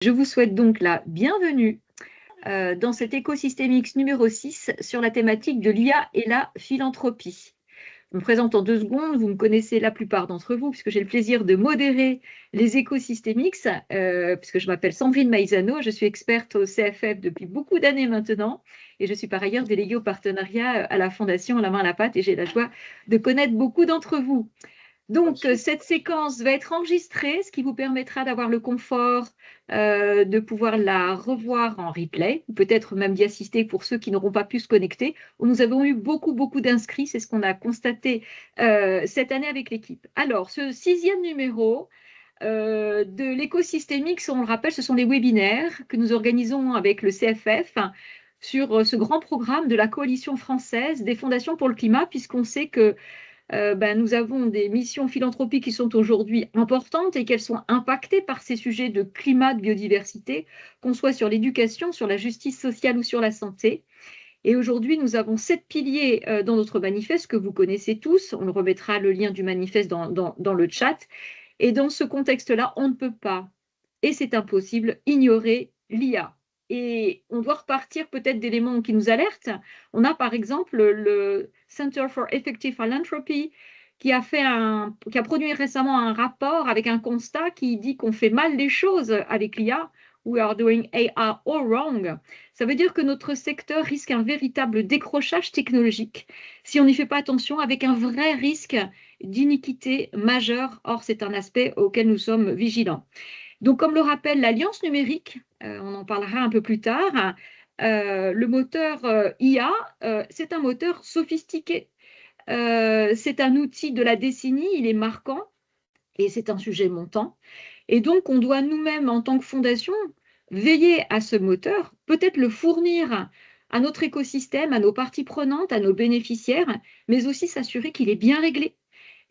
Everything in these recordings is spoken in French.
Je vous souhaite donc la bienvenue dans cet écosystème X numéro 6 sur la thématique de l'IA et la philanthropie. Je me présente en 2 secondes, vous me connaissez la plupart d'entre vous, puisque j'ai le plaisir de modérer les écosystèmes X, puisque je m'appelle Sandrine Maizano, je suis experte au CFF depuis beaucoup d'années maintenant, et je suis par ailleurs déléguée au partenariat à la Fondation La Main à la Pâte, et j'ai la joie de connaître beaucoup d'entre vous. Donc, cette séquence va être enregistrée, ce qui vous permettra d'avoir le confort de pouvoir la revoir en replay, ou peut-être même d'y assister pour ceux qui n'auront pas pu se connecter. Nous avons eu beaucoup d'inscrits, c'est ce qu'on a constaté cette année avec l'équipe. Alors, ce 6e numéro de l'écosystème X, on le rappelle, ce sont les webinaires que nous organisons avec le CFF sur ce grand programme de la Coalition française des fondations pour le climat, puisqu'on sait que nous avons des missions philanthropiques qui sont aujourd'hui importantes et qu'elles sont impactées par ces sujets de climat, de biodiversité, qu'on soit sur l'éducation, sur la justice sociale ou sur la santé. Et aujourd'hui, nous avons 7 piliers dans notre manifeste que vous connaissez tous. On remettra le lien du manifeste dans le chat. Et dans ce contexte-là, on ne peut pas, et c'est impossible, ignorer l'IA. Et on doit repartir peut-être d'éléments qui nous alertent. On a par exemple le Center for Effective Philanthropy qui a produit récemment un rapport avec un constat qui dit qu'on fait mal les choses avec l'IA. We are doing AI all wrong. Ça veut dire que notre secteur risque un véritable décrochage technologique si on n'y fait pas attention, avec un vrai risque d'iniquité majeure. Or, c'est un aspect auquel nous sommes vigilants. Donc, comme le rappelle l'Alliance numérique, on en parlera un peu plus tard, le moteur IA, c'est un moteur sophistiqué. C'est un outil de la décennie, il est marquant et c'est un sujet montant. Et donc, on doit nous-mêmes, en tant que fondation, veiller à ce moteur, peut-être le fournir à notre écosystème, à nos parties prenantes, à nos bénéficiaires, mais aussi s'assurer qu'il est bien réglé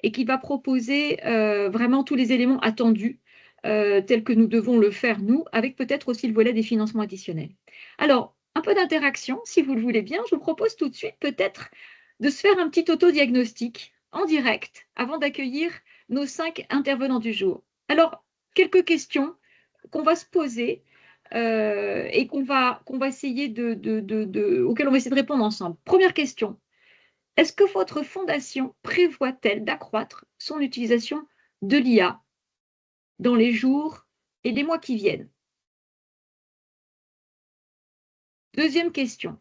et qu'il va proposer vraiment tous les éléments attendus, tels que nous devons le faire, nous, avec peut-être aussi le volet des financements additionnels. Alors, un peu d'interaction, si vous le voulez bien, je vous propose tout de suite peut-être de se faire un petit autodiagnostic en direct avant d'accueillir nos 5 intervenants du jour. Alors, quelques questions qu'on va se poser et auxquelles on va essayer de répondre ensemble. Première question, est-ce que votre fondation prévoit-elle d'accroître son utilisation de l'IA dans les jours et les mois qui viennent? Deuxième question,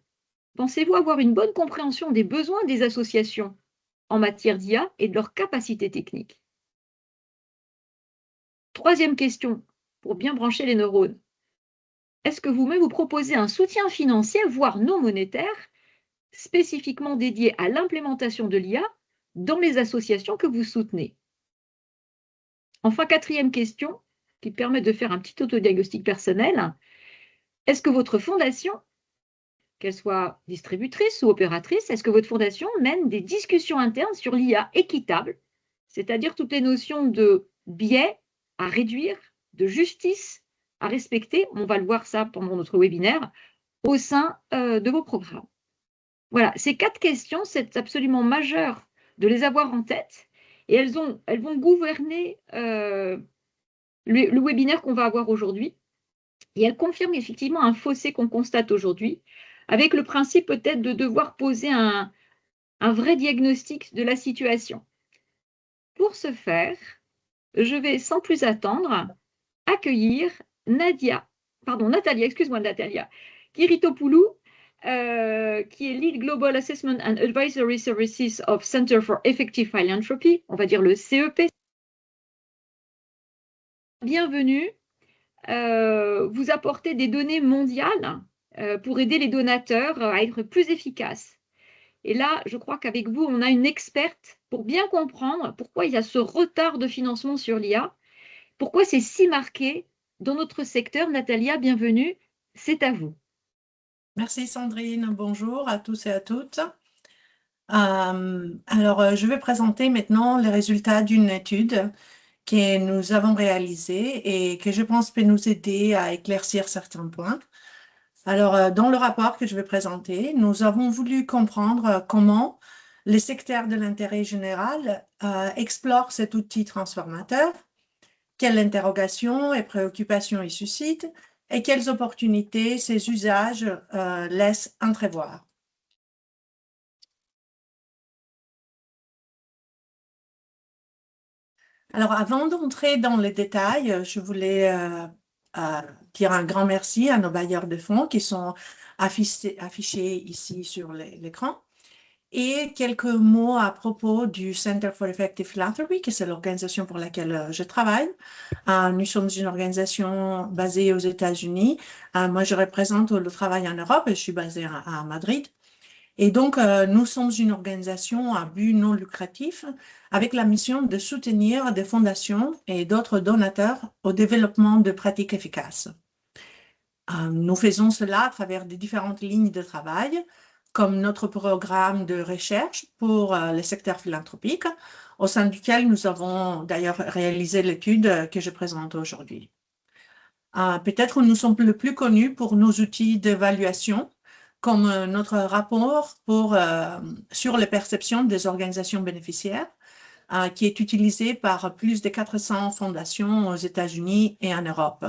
pensez-vous avoir une bonne compréhension des besoins des associations en matière d'IA et de leurs capacités techniques? Troisième question, pour bien brancher les neurones, est-ce que vous-même vous proposez un soutien financier, voire non monétaire, spécifiquement dédié à l'implémentation de l'IA dans les associations que vous soutenez? Enfin, quatrième question, qui permet de faire un petit autodiagnostic personnel. Est-ce que votre fondation, qu'elle soit distributrice ou opératrice, est-ce que votre fondation mène des discussions internes sur l'IA équitable, c'est-à-dire toutes les notions de biais à réduire, de justice à respecter, on va le voir ça pendant notre webinaire, au sein de vos programmes? Voilà, ces 4 questions, c'est absolument majeur de les avoir en tête et elles vont gouverner le webinaire qu'on va avoir aujourd'hui. Et elles confirment effectivement un fossé qu'on constate aujourd'hui, avec le principe peut-être de devoir poser un vrai diagnostic de la situation. Pour ce faire, je vais sans plus attendre accueillir Natalia Kiritopoulou, qui est Lead Global Assessment and Advisory Services of Center for Effective Philanthropy, on va dire le CEP. Bienvenue. Vous apportez des données mondiales pour aider les donateurs à être plus efficaces. Et là, je crois qu'avec vous, on a une experte pour bien comprendre pourquoi il y a ce retard de financement sur l'IA, pourquoi c'est si marqué dans notre secteur. Natalia, bienvenue, c'est à vous. Merci Sandrine, bonjour à tous et à toutes. Je vais présenter maintenant les résultats d'une étude que nous avons réalisée et que je pense peut nous aider à éclaircir certains points. Dans le rapport que je vais présenter, nous avons voulu comprendre comment les secteurs de l'intérêt général explorent cet outil transformateur quelles interrogations et préoccupations ils suscitent et quelles opportunités ces usages laissent entrevoir. Alors, avant d'entrer dans les détails, je voulais dire un grand merci à nos bailleurs de fonds qui sont affichés ici sur l'écran. Et quelques mots à propos du Center for Effective Philanthropy, qui c'est l'organisation pour laquelle je travaille. Nous sommes une organisation basée aux États-Unis. Moi, je représente le travail en Europe et je suis basée à Madrid. Et donc, nous sommes une organisation à but non lucratif avec la mission de soutenir des fondations et d'autres donateurs au développement de pratiques efficaces. Nous faisons cela à travers des différentes lignes de travail, comme notre programme de recherche pour le secteur philanthropique, au sein duquel nous avons d'ailleurs réalisé l'étude que je présente aujourd'hui. Peut-être nous sommes le plus connus pour nos outils d'évaluation, comme notre rapport sur les perceptions des organisations bénéficiaires, qui est utilisé par plus de 400 fondations aux États-Unis et en Europe,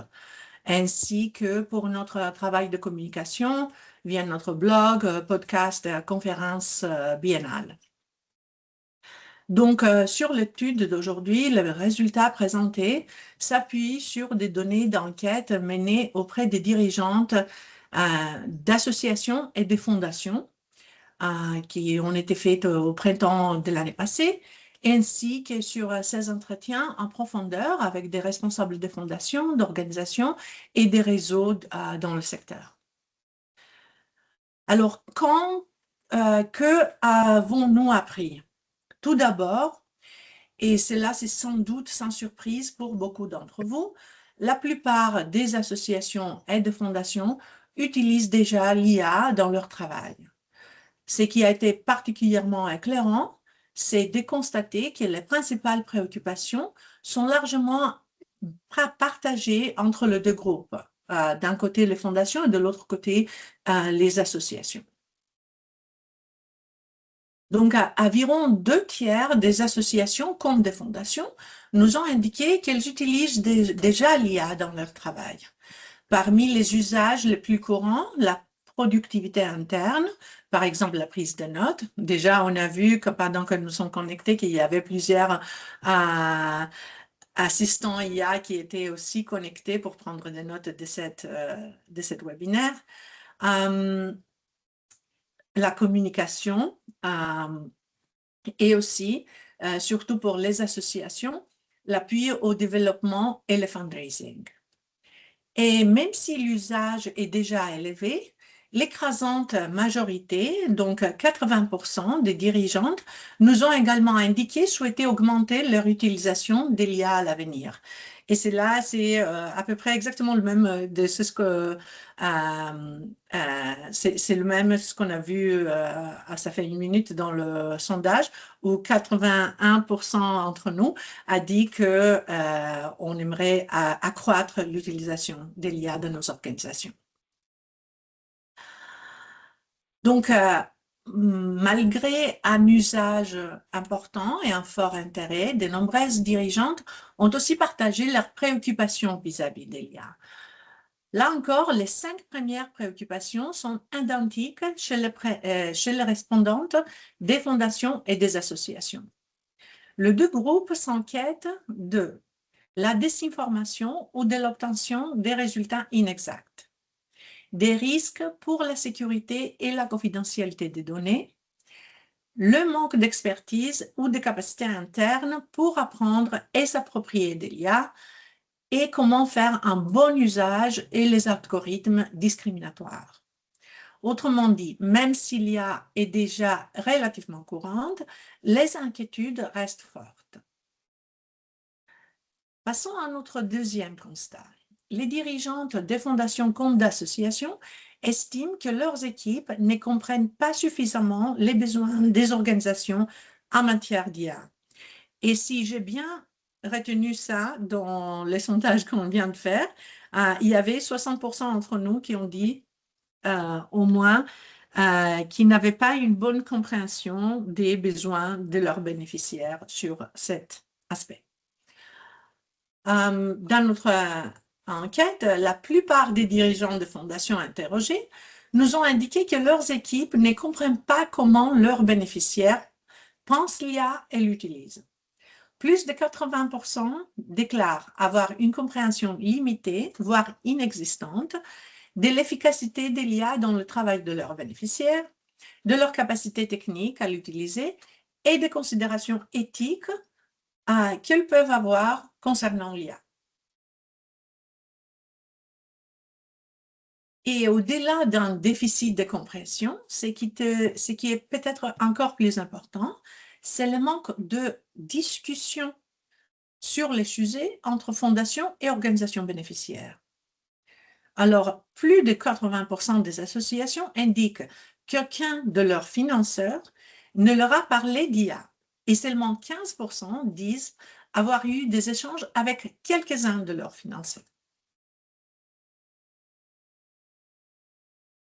ainsi que pour notre travail de communication via notre blog, podcast, conférences biennales. Donc, sur l'étude d'aujourd'hui, le résultat présenté s'appuie sur des données d'enquête menées auprès des dirigeantes d'associations et des fondations qui ont été faites au printemps de l'année passée, ainsi que sur ces entretiens en profondeur avec des responsables de fondations, d'organisations et des réseaux dans le secteur. Alors, que avons-nous appris? Tout d'abord, et cela c'est sans doute sans surprise pour beaucoup d'entre vous, la plupart des associations et de fondations utilisent déjà l'IA dans leur travail. Ce qui a été particulièrement éclairant, c'est de constater que les principales préoccupations sont largement partagées entre les deux groupes. D'un côté, les fondations et de l'autre côté, les associations. Donc, environ 2/3 des associations comme des fondations nous ont indiqué qu'elles utilisent déjà l'IA dans leur travail. Parmi les usages les plus courants, la productivité interne, par exemple la prise de notes. Déjà, on a vu que pendant que nous sommes connectés, qu'il y avait plusieurs assistants IA qui étaient aussi connectés pour prendre des notes de cette webinaire. La communication et aussi, surtout pour les associations, l'appui au développement et le fundraising. Et même si l'usage est déjà élevé, l'écrasante majorité, donc 80% des dirigeantes, nous ont également indiqué souhaiter augmenter leur utilisation de l'IA à l'avenir. Et c'est à peu près exactement le même de ce que c'est le même ce qu'on a vu, ça fait une minute dans le sondage, où 81% entre nous a dit que on aimerait accroître l'utilisation de l'IA de nos organisations. Donc, malgré un usage important et un fort intérêt, de nombreuses dirigeantes ont aussi partagé leurs préoccupations vis-à-vis de l'IA. Là encore, les 5 premières préoccupations sont identiques chez les respondantes des fondations et des associations. Les deux groupes s'inquiètent de la désinformation ou de l'obtention des résultats inexacts, des risques pour la sécurité et la confidentialité des données, le manque d'expertise ou de capacité interne pour apprendre et s'approprier de l'IA, et comment faire un bon usage et les algorithmes discriminatoires. Autrement dit, même si l'IA est déjà relativement courante, les inquiétudes restent fortes. Passons à notre deuxième constat. Les dirigeantes des fondations comme d'associations estiment que leurs équipes ne comprennent pas suffisamment les besoins des organisations en matière d'IA. Et si j'ai bien retenu ça dans les sondages qu'on vient de faire, il y avait 60% d'entre nous qui ont dit au moins qu'ils n'avaient pas une bonne compréhension des besoins de leurs bénéficiaires sur cet aspect. dans notre enquête, la plupart des dirigeants de fondations interrogés nous ont indiqué que leurs équipes ne comprennent pas comment leurs bénéficiaires pensent l'IA et l'utilisent. Plus de 80% déclarent avoir une compréhension limitée, voire inexistante, de l'efficacité de l'IA dans le travail de leurs bénéficiaires, de leur capacité technique à l'utiliser et des considérations éthiques qu'elles peuvent avoir concernant l'IA. Et au-delà d'un déficit de compréhension, ce qui est peut-être encore plus important, c'est le manque de discussion sur les sujets entre fondations et organisations bénéficiaires. Alors, plus de 80% des associations indiquent qu'aucun de leurs financeurs ne leur a parlé d'IA et seulement 15% disent avoir eu des échanges avec quelques-uns de leurs financeurs.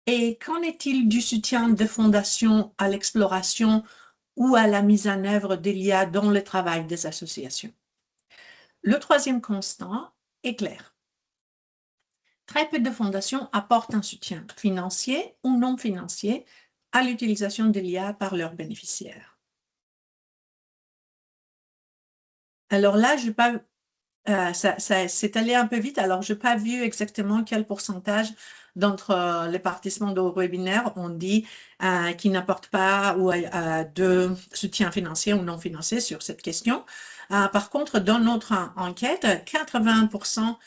Et qu'en est-il du soutien de fondations à l'exploration ou à la mise en œuvre de l'IA dans le travail des associations? Le troisième constat est clair. Très peu de fondations apportent un soutien financier ou non financier à l'utilisation de l'IA par leurs bénéficiaires. Alors là, je n'ai pas ça s'est allé un peu vite, alors je n'ai pas vu exactement quel pourcentage d'entre les participants au webinaire ont dit qu'ils n'apportent pas ou de soutien financier ou non financier sur cette question. Par contre, dans notre enquête, 90%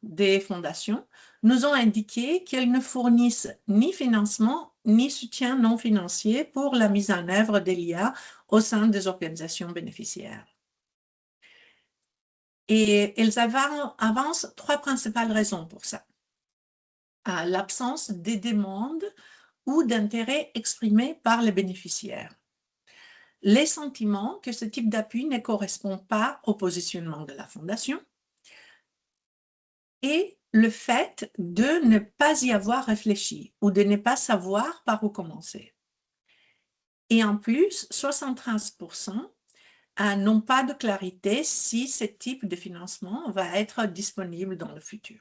des fondations nous ont indiqué qu'elles ne fournissent ni financement ni soutien non financier pour la mise en œuvre de l'IA au sein des organisations bénéficiaires. Et elles avancent trois principales raisons pour ça. L'absence des demandes ou d'intérêt exprimés par les bénéficiaires. Les sentiments que ce type d'appui ne correspond pas au positionnement de la fondation. Et le fait de ne pas y avoir réfléchi ou de ne pas savoir par où commencer. Et en plus, 73% n'ont pas de clarité si ce type de financement va être disponible dans le futur.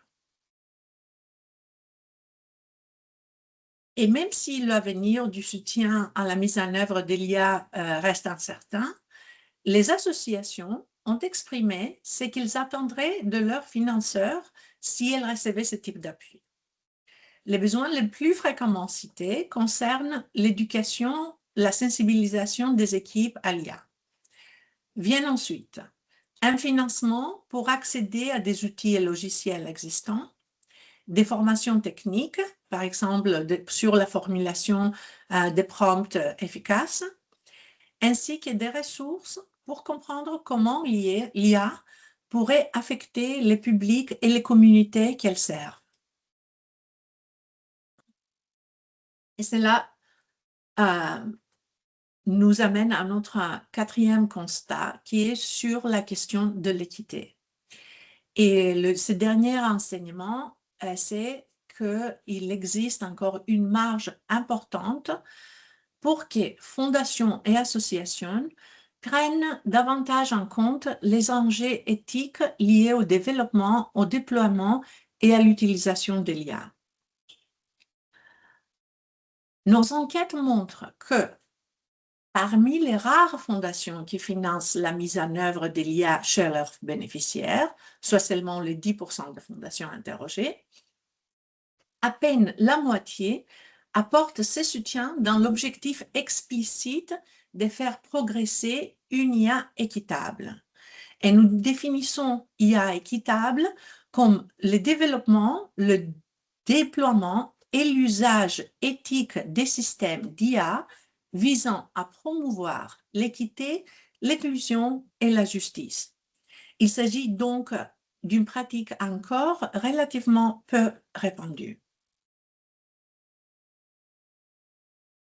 Et même si l'avenir du soutien à la mise en œuvre de l'IA reste incertain, les associations ont exprimé ce qu'ils attendraient de leurs financeurs si elles recevaient ce type d'appui. Les besoins les plus fréquemment cités concernent l'éducation, la sensibilisation des équipes à l'IA. Viennent ensuite un financement pour accéder à des outils et logiciels existants, des formations techniques, par exemple sur la formulation des prompts efficaces, ainsi que des ressources pour comprendre comment l'IA pourrait affecter les publics et les communautés qu'elle sert. Et cela nous amène à notre quatrième constat, qui est sur la question de l'équité. Et ce dernier enseignement, c'est qu'il existe encore une marge importante pour que fondations et associations prennent davantage en compte les enjeux éthiques liés au développement, au déploiement et à l'utilisation de l'IA. Nos enquêtes montrent que parmi les rares fondations qui financent la mise en œuvre de l'IA chez leurs bénéficiaires, soit seulement les 10% de fondations interrogées, à peine la moitié apporte ce soutien dans l'objectif explicite de faire progresser une IA équitable. Et nous définissons IA équitable comme le développement, le déploiement et l'usage éthique des systèmes d'IA visant à promouvoir l'équité, l'inclusion et la justice. Il s'agit donc d'une pratique encore relativement peu répandue.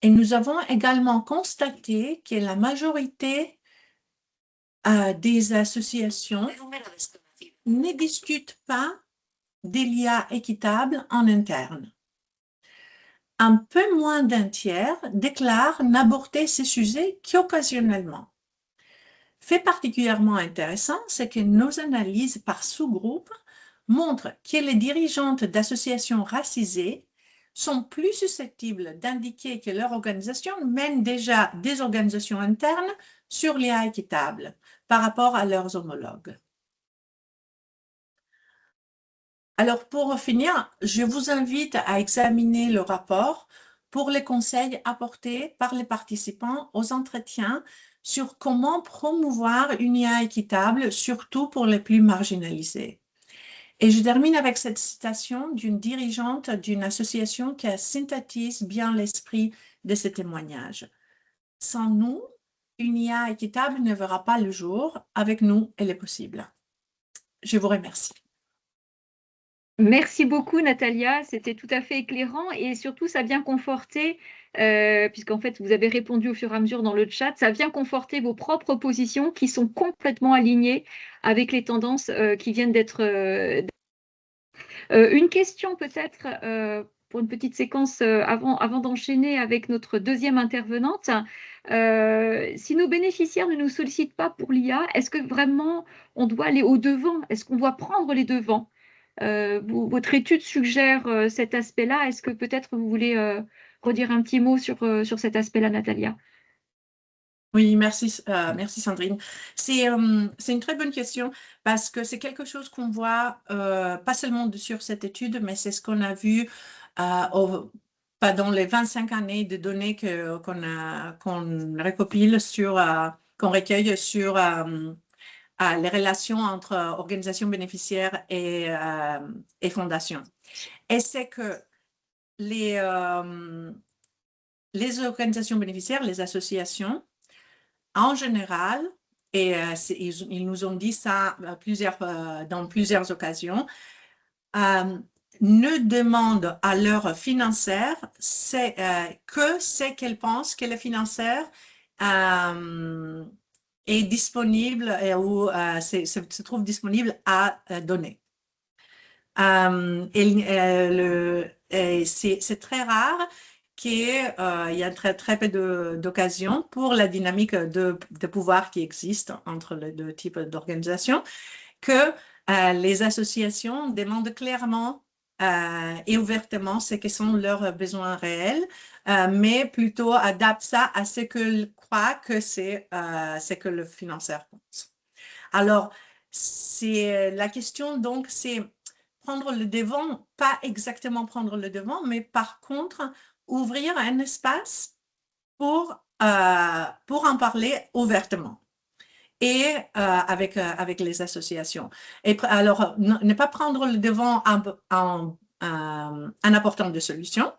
Et nous avons également constaté que la majorité des associations ne discutent pas de l'IA équitable en interne. Un peu moins d'un tiers déclarent n'aborder ces sujets qu'occasionnellement. Fait particulièrement intéressant, c'est que nos analyses par sous-groupe montrent que les dirigeantes d'associations racisées sont plus susceptibles d'indiquer que leur organisation mène déjà des organisations internes sur l'IA équitable par rapport à leurs homologues. Alors, pour finir, je vous invite à examiner le rapport pour les conseils apportés par les participants aux entretiens sur comment promouvoir une IA équitable, surtout pour les plus marginalisés. Et je termine avec cette citation d'une dirigeante d'une association qui synthétise bien l'esprit de ce témoignage. Sans nous, une IA équitable ne verra pas le jour. Avec nous, elle est possible. Je vous remercie. Merci beaucoup, Natalia. C'était tout à fait éclairant et surtout, ça vient conforter, puisqu'en fait, vous avez répondu au fur et à mesure dans le chat, ça vient conforter vos propres positions qui sont complètement alignées avec les tendances qui viennent d'être. Une question peut-être pour une petite séquence avant d'enchaîner avec notre deuxième intervenante. Si nos bénéficiaires ne nous sollicitent pas pour l'IA, est-ce que vraiment on doit aller au-devant? Est-ce qu'on doit prendre les devants? Votre étude suggère cet aspect-là. Est-ce que peut-être vous voulez redire un petit mot sur cet aspect-là, Natalia? Oui, merci Sandrine. C'est une très bonne question parce que c'est quelque chose qu'on voit pas seulement sur cette étude, mais c'est ce qu'on a vu dans les 25 années de données qu'on recopile qu'on recueille sur les relations entre organisations bénéficiaires et fondations. Et c'est que les organisations bénéficiaires, les associations, en général, et ils nous ont dit ça dans plusieurs occasions, ne demandent à leurs financières que c'est qu'elles pensent que le financière est disponible ou se trouve disponible à donner. C'est très rare qu'il y a très peu d'occasions pour la dynamique de pouvoir qui existe entre les deux types d'organisations, que les associations demandent clairement et ouvertement ce que sont leurs besoins réels, mais plutôt adaptent ça à ce qu'elles croient que c'est ce que le financeur pense. Alors, la question, donc, c'est prendre le devant, pas exactement prendre le devant, mais par contre, ouvrir un espace pour en parler ouvertement et avec les associations. Et alors, ne pas prendre le devant en apportant des solutions,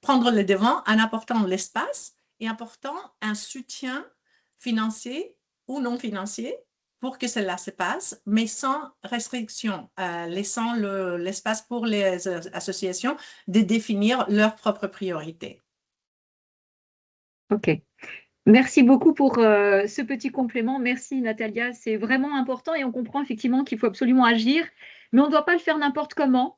prendre le devant en apportant l'espace et apportant un soutien financier ou non financier pour que cela se passe, mais sans restriction, laissant l'espace pour les associations de définir leurs propres priorités. Ok. Merci beaucoup pour ce petit complément. Merci Natalia, c'est vraiment important et on comprend effectivement qu'il faut absolument agir, mais on ne doit pas le faire n'importe comment.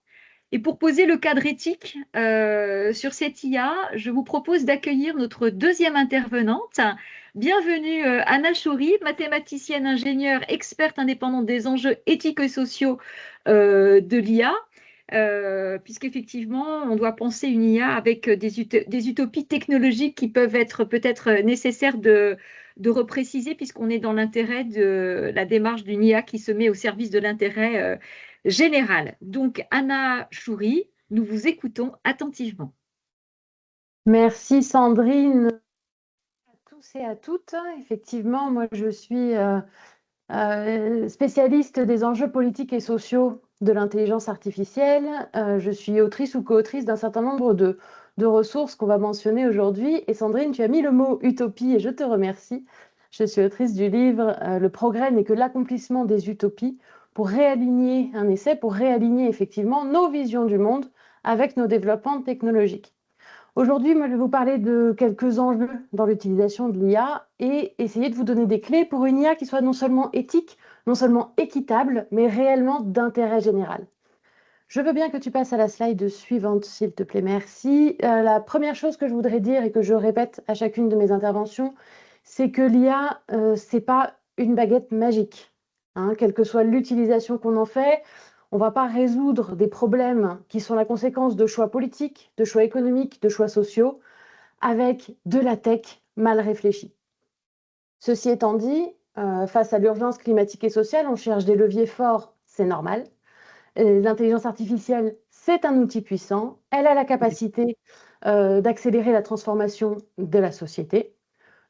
Et pour poser le cadre éthique sur cette IA, je vous propose d'accueillir notre deuxième intervenante. Bienvenue Anna Chouri, mathématicienne, ingénieure, experte indépendante des enjeux éthiques et sociaux de l'IA. Puisqu'effectivement, on doit penser une IA avec des utopies technologiques qui peuvent être peut-être nécessaires de repréciser, puisqu'on est dans l'intérêt de la démarche d'une IA qui se met au service de l'intérêt général. Donc, Anna Chouri, nous vous écoutons attentivement. Merci Sandrine à tous et à toutes. Effectivement, moi je suis spécialiste des enjeux politiques et sociaux de l'intelligence artificielle. Je suis autrice ou co-autrice d'un certain nombre de ressources qu'on va mentionner aujourd'hui. Et Sandrine, tu as mis le mot utopie et je te remercie. Je suis autrice du livre Le progrès n'est que l'accomplissement des utopies pour réaligner un essai, pour réaligner effectivement nos visions du monde avec nos développements technologiques. Aujourd'hui, moi, je vais vous parler de quelques enjeux dans l'utilisation de l'IA et essayer de vous donner des clés pour une IA qui soit non seulement éthique, non seulement équitable, mais réellement d'intérêt général. Je veux bien que tu passes à la slide suivante, s'il te plaît, merci. La première chose que je voudrais dire et que je répète à chacune de mes interventions, c'est que l'IA, c'est pas une baguette magique. Quelle que soit l'utilisation qu'on en fait, on ne va pas résoudre des problèmes qui sont la conséquence de choix politiques, de choix économiques, de choix sociaux, avec de la tech mal réfléchie. Ceci étant dit, face à l'urgence climatique et sociale, on cherche des leviers forts, c'est normal. L'intelligence artificielle, c'est un outil puissant. Elle a la capacité d'accélérer la transformation de la société.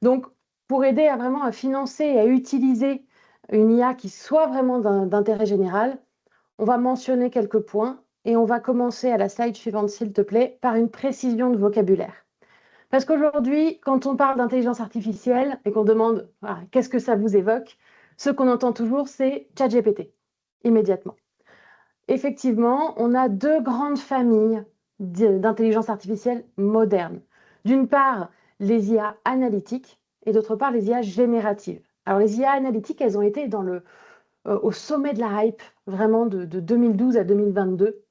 Donc, pour aider vraiment à financer et à utiliser une IA qui soit vraiment d'intérêt général, on va mentionner quelques points et on va commencer à la slide suivante, s'il te plaît, par une précision de vocabulaire. Parce qu'aujourd'hui, quand on parle d'intelligence artificielle et qu'on demande qu'est-ce que ça vous évoque, ce qu'on entend toujours, c'est ChatGPT, immédiatement. Effectivement, on a deux grandes familles d'intelligence artificielle moderne. D'une part, les IA analytiques et d'autre part, les IA génératives. Alors, les IA analytiques, elles ont été au sommet de la hype, vraiment de 2012 à 2022.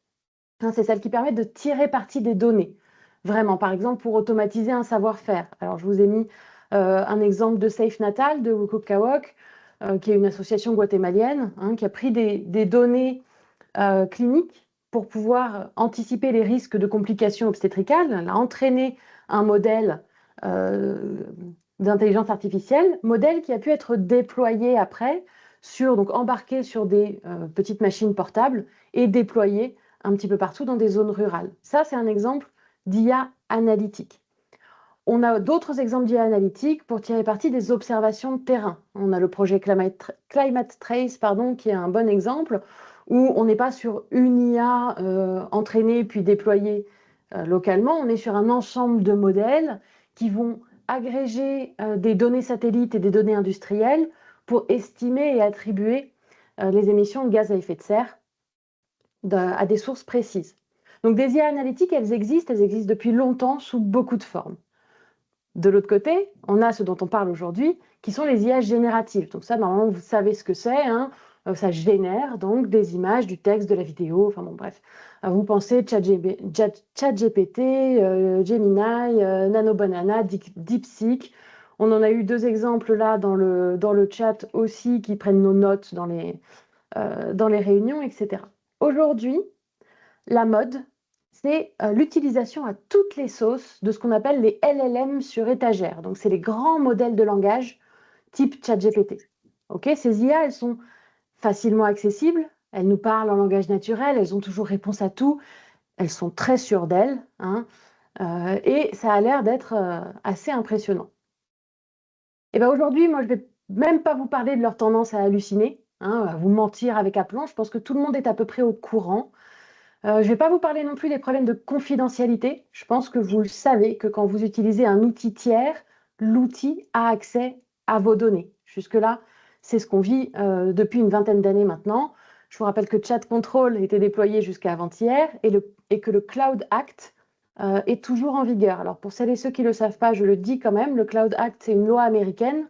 C'est celles qui permettent de tirer parti des données. Vraiment, par exemple, pour automatiser un savoir-faire. Alors, je vous ai mis un exemple de Safe Natal, de Wukukawok, qui est une association guatémalienne, qui a pris des données cliniques pour pouvoir anticiper les risques de complications obstétricales. Elle a entraîné un modèle d'intelligence artificielle, modèle qui a pu être déployé après, donc embarqué sur des petites machines portables et déployé un petit peu partout dans des zones rurales. Ça, c'est un exemple d'IA analytique. On a d'autres exemples d'IA analytique pour tirer parti des observations de terrain. On a le projet Climate Trace, qui est un bon exemple, où on n'est pas sur une IA entraînée puis déployée localement, on est sur un ensemble de modèles qui vont agréger des données satellites et des données industrielles pour estimer et attribuer les émissions de gaz à effet de serre à des sources précises. Donc des IA analytiques, elles existent depuis longtemps sous beaucoup de formes. De l'autre côté, on a ce dont on parle aujourd'hui, qui sont les IA génératives. Donc ça, normalement, vous savez ce que c'est. Ça génère donc des images, du texte, de la vidéo, enfin bon, bref. Vous pensez ChatGPT, Gemini, Nano Banana, DeepSeek. On en a eu deux exemples là dans le chat aussi qui prennent nos notes dans les réunions, etc. Aujourd'hui, la mode, c'est l'utilisation à toutes les sauces de ce qu'on appelle les LLM sur étagère. Donc, c'est les grands modèles de langage type ChatGPT. Ces IA, elles sont facilement accessibles, elles nous parlent en langage naturel, elles ont toujours réponse à tout, elles sont très sûres d'elles, et ça a l'air d'être assez impressionnant. Et bien aujourd'hui, moi, je ne vais même pas vous parler de leur tendance à halluciner, à vous mentir avec aplomb. Je pense que tout le monde est à peu près au courant. Je ne vais pas vous parler non plus des problèmes de confidentialité. Je pense que vous le savez que quand vous utilisez un outil tiers, l'outil a accès à vos données. Jusque-là, c'est ce qu'on vit depuis une vingtaine d'années maintenant. Je vous rappelle que Chat Control était déployé jusqu'à avant-hier et que le Cloud Act est toujours en vigueur. Alors pour celles et ceux qui ne le savent pas, je le dis quand même, le Cloud Act, c'est une loi américaine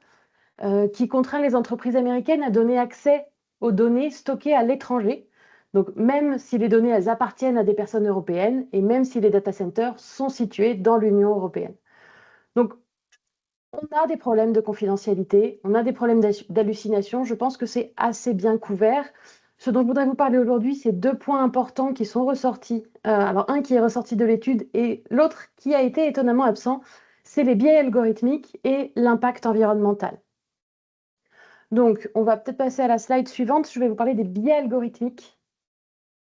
qui contraint les entreprises américaines à donner accès aux données stockées à l'étranger. Donc, même si les données, elles appartiennent à des personnes européennes et même si les data centers sont situés dans l'Union européenne. Donc, on a des problèmes de confidentialité, on a des problèmes d'hallucination. Je pense que c'est assez bien couvert. Ce dont je voudrais vous parler aujourd'hui, c'est deux points importants qui sont ressortis. Alors, un qui est ressorti de l'étude et l'autre qui a été étonnamment absent, c'est les biais algorithmiques et l'impact environnemental. Donc, on va peut-être passer à la slide suivante. Je vais vous parler des biais algorithmiques.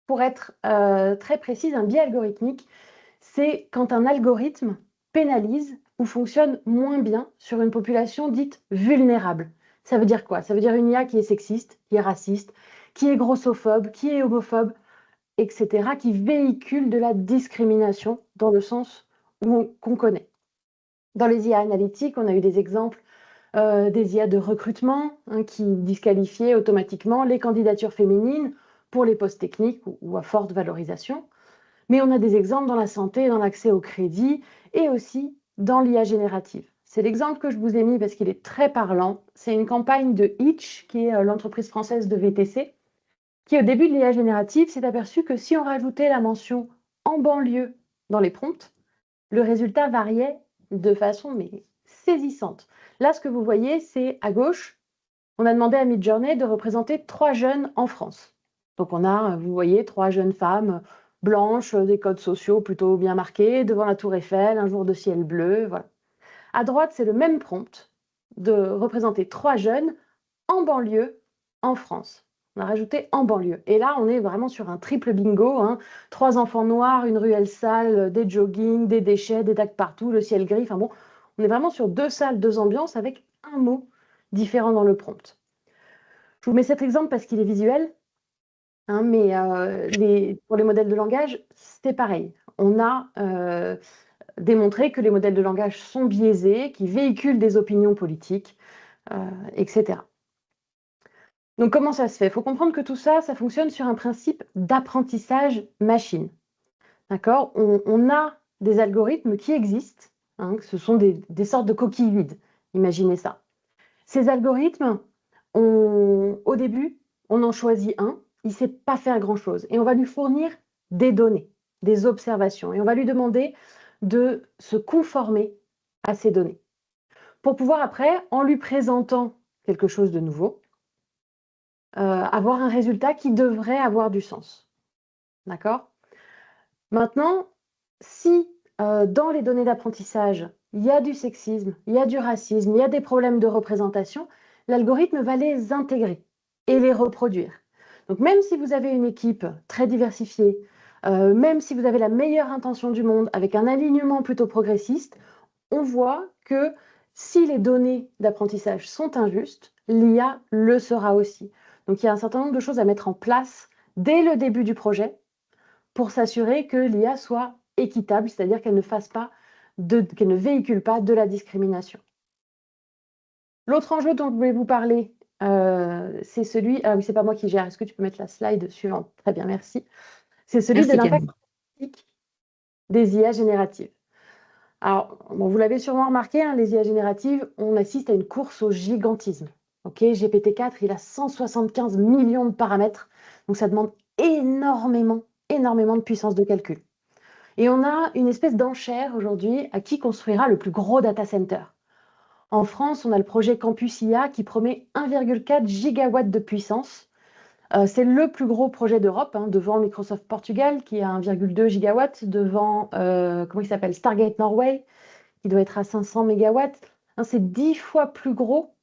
Pour être très précise, un biais algorithmique, c'est quand un algorithme pénalise ou fonctionne moins bien sur une population dite vulnérable. Ça veut dire quoi? Ça veut dire une IA qui est sexiste, qui est raciste, qui est grossophobe, qui est homophobe, etc., qui véhicule de la discrimination dans le sens qu'on connaît. Dans les IA analytiques, on a eu des exemples des IA de recrutement qui disqualifiaient automatiquement les candidatures féminines pour les postes techniques ou à forte valorisation. Mais on a des exemples dans la santé, dans l'accès au crédit et aussi dans l'IA générative. C'est l'exemple que je vous ai mis parce qu'il est très parlant. C'est une campagne de Hitch, qui est l'entreprise française de VTC, qui au début de l'IA générative s'est aperçu que si on rajoutait la mention en banlieue dans les prompts, le résultat variait de façon saisissante. Là, ce que vous voyez, c'est à gauche on a demandé à Midjourney de représenter 3 jeunes en France. Donc on a, vous voyez, 3 jeunes femmes blanches, des codes sociaux plutôt bien marqués, devant la Tour Eiffel, un jour de ciel bleu, voilà. À droite, c'est le même prompt de représenter 3 jeunes en banlieue, en France. On a rajouté en banlieue. Et là, on est vraiment sur un triple bingo, hein. 3 enfants noirs, une ruelle sale, des joggings, des déchets, des tags partout, le ciel gris. Enfin bon, on est vraiment sur 2 salles, 2 ambiances avec un mot différent dans le prompt. Je vous mets cet exemple parce qu'il est visuel, hein, mais pour les modèles de langage, c'est pareil. On a démontré que les modèles de langage sont biaisés, qui véhiculent des opinions politiques, etc. Donc comment ça se fait? Il faut comprendre que tout ça, ça fonctionne sur un principe d'apprentissage machine. D'accord? On a des algorithmes qui existent, hein, ce sont des sortes de coquilles vides. Imaginez ça. Ces algorithmes, au début, on en choisit un, il ne sait pas faire grand-chose. Et on va lui fournir des données, des observations. Et on va lui demander de se conformer à ces données. Pour pouvoir après, en lui présentant quelque chose de nouveau, avoir un résultat qui devrait avoir du sens. D'accord? Maintenant, si dans les données d'apprentissage, il y a du sexisme, il y a du racisme, il y a des problèmes de représentation, l'algorithme va les intégrer et les reproduire. Donc même si vous avez une équipe très diversifiée, même si vous avez la meilleure intention du monde, avec un alignement plutôt progressiste, on voit que si les données d'apprentissage sont injustes, l'IA le sera aussi. Donc il y a un certain nombre de choses à mettre en place dès le début du projet pour s'assurer que l'IA soit équitable, c'est-à-dire qu'elle qu'elle ne véhicule pas de la discrimination. L'autre enjeu dont je voulais vous parler, c'est celui... Ah oui, c'est pas moi qui gère. Est-ce que tu peux mettre la slide suivante? Très bien, merci. C'est celui de l'impact des IA génératives. Alors, bon, vous l'avez sûrement remarqué, hein, les IA génératives, on assiste à une course au gigantisme. Okay, GPT-4, il a 175 millions de paramètres, donc ça demande énormément de puissance de calcul. Et on a une espèce d'enchère aujourd'hui à qui construira le plus gros data center. En France, on a le projet Campus IA qui promet 1,4 gigawatts de puissance. C'est le plus gros projet d'Europe, hein, devant Microsoft Portugal qui a 1,2 gigawatts, devant comment il s'appelle, Stargate Norway qui doit être à 500 mégawatts. Hein, c'est 10 fois plus gros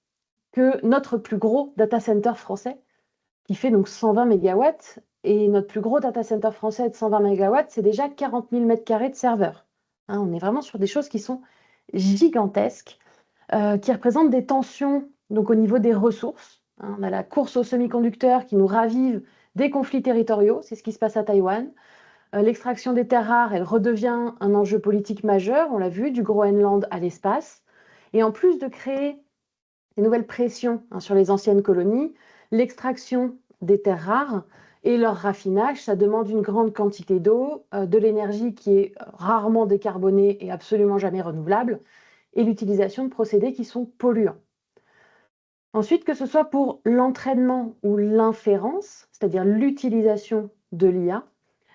que notre plus gros data center français qui fait donc 120 mégawatts. Et notre plus gros data center français de 120 mégawatts, c'est déjà 40 000 mètres carrés de serveurs. Hein, on est vraiment sur des choses qui sont gigantesques, qui représentent des tensions donc, au niveau des ressources. Hein, on a la course aux semi-conducteurs qui nous ravive des conflits territoriaux, c'est ce qui se passe à Taïwan. L'extraction des terres rares, elle redevient un enjeu politique majeur, on l'a vu, du Groenland à l'espace. Et en plus de créer des nouvelles pressions, hein, sur les anciennes colonies, l'extraction des terres rares et leur raffinage, ça demande une grande quantité d'eau, de l'énergie qui est rarement décarbonée et absolument jamais renouvelable, et l'utilisation de procédés qui sont polluants. Ensuite, que ce soit pour l'entraînement ou l'inférence, c'est-à-dire l'utilisation de l'IA,